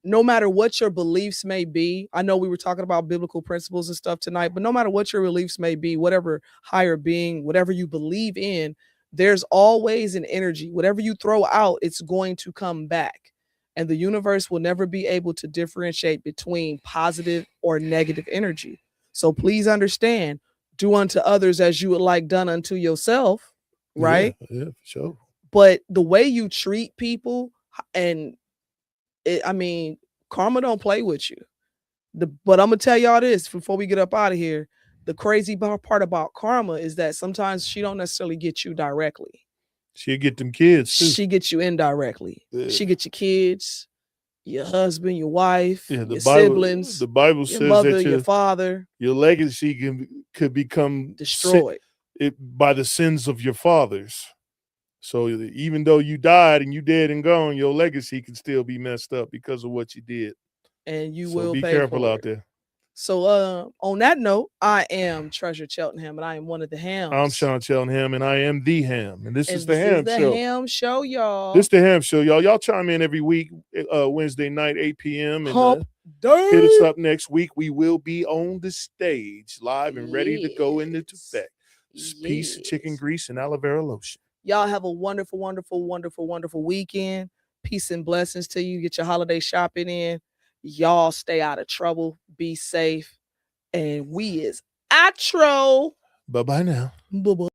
No matter what your beliefs may be, I know we were talking about biblical principles and stuff tonight, but no matter what your beliefs may be, whatever higher being, whatever you believe in, there's always an energy. Whatever you throw out, it's going to come back. And the universe will never be able to differentiate between positive or negative energy. So please understand, do unto others as you would like done unto yourself, right? Yeah, for sure. But the way you treat people and karma don't play with you. But I'm gonna tell y'all this before we get up out of here. The crazy part about karma is that sometimes she don't necessarily get you directly. She'll get them kids too. She gets you indirectly. Yeah. She gets your kids, your husband, your wife, your siblings. The Bible says mother, that your father, your legacy could become destroyed by the sins of your fathers. So even though you died and you dead and gone, your legacy can still be messed up because of what you did. And you will be careful out there. So on that note, I am Treasure Cheltenham, and I am one of the Hams. I'm Sean Cheltenham, and I am the Ham, and this is the Ham Show. The Ham Show, y'all. This the Ham Show, y'all. Y'all chime in every week, Wednesday night, 8 p.m. And hit us up next week. We will be on the stage, live and ready to go into effect. Peace, chicken grease, and aloe vera lotion. Y'all have a wonderful, wonderful, wonderful, wonderful weekend. Peace and blessings to you. Get your holiday shopping in. Y'all stay out of trouble. Be safe. And we is outro. Bye-bye now. Bye-bye.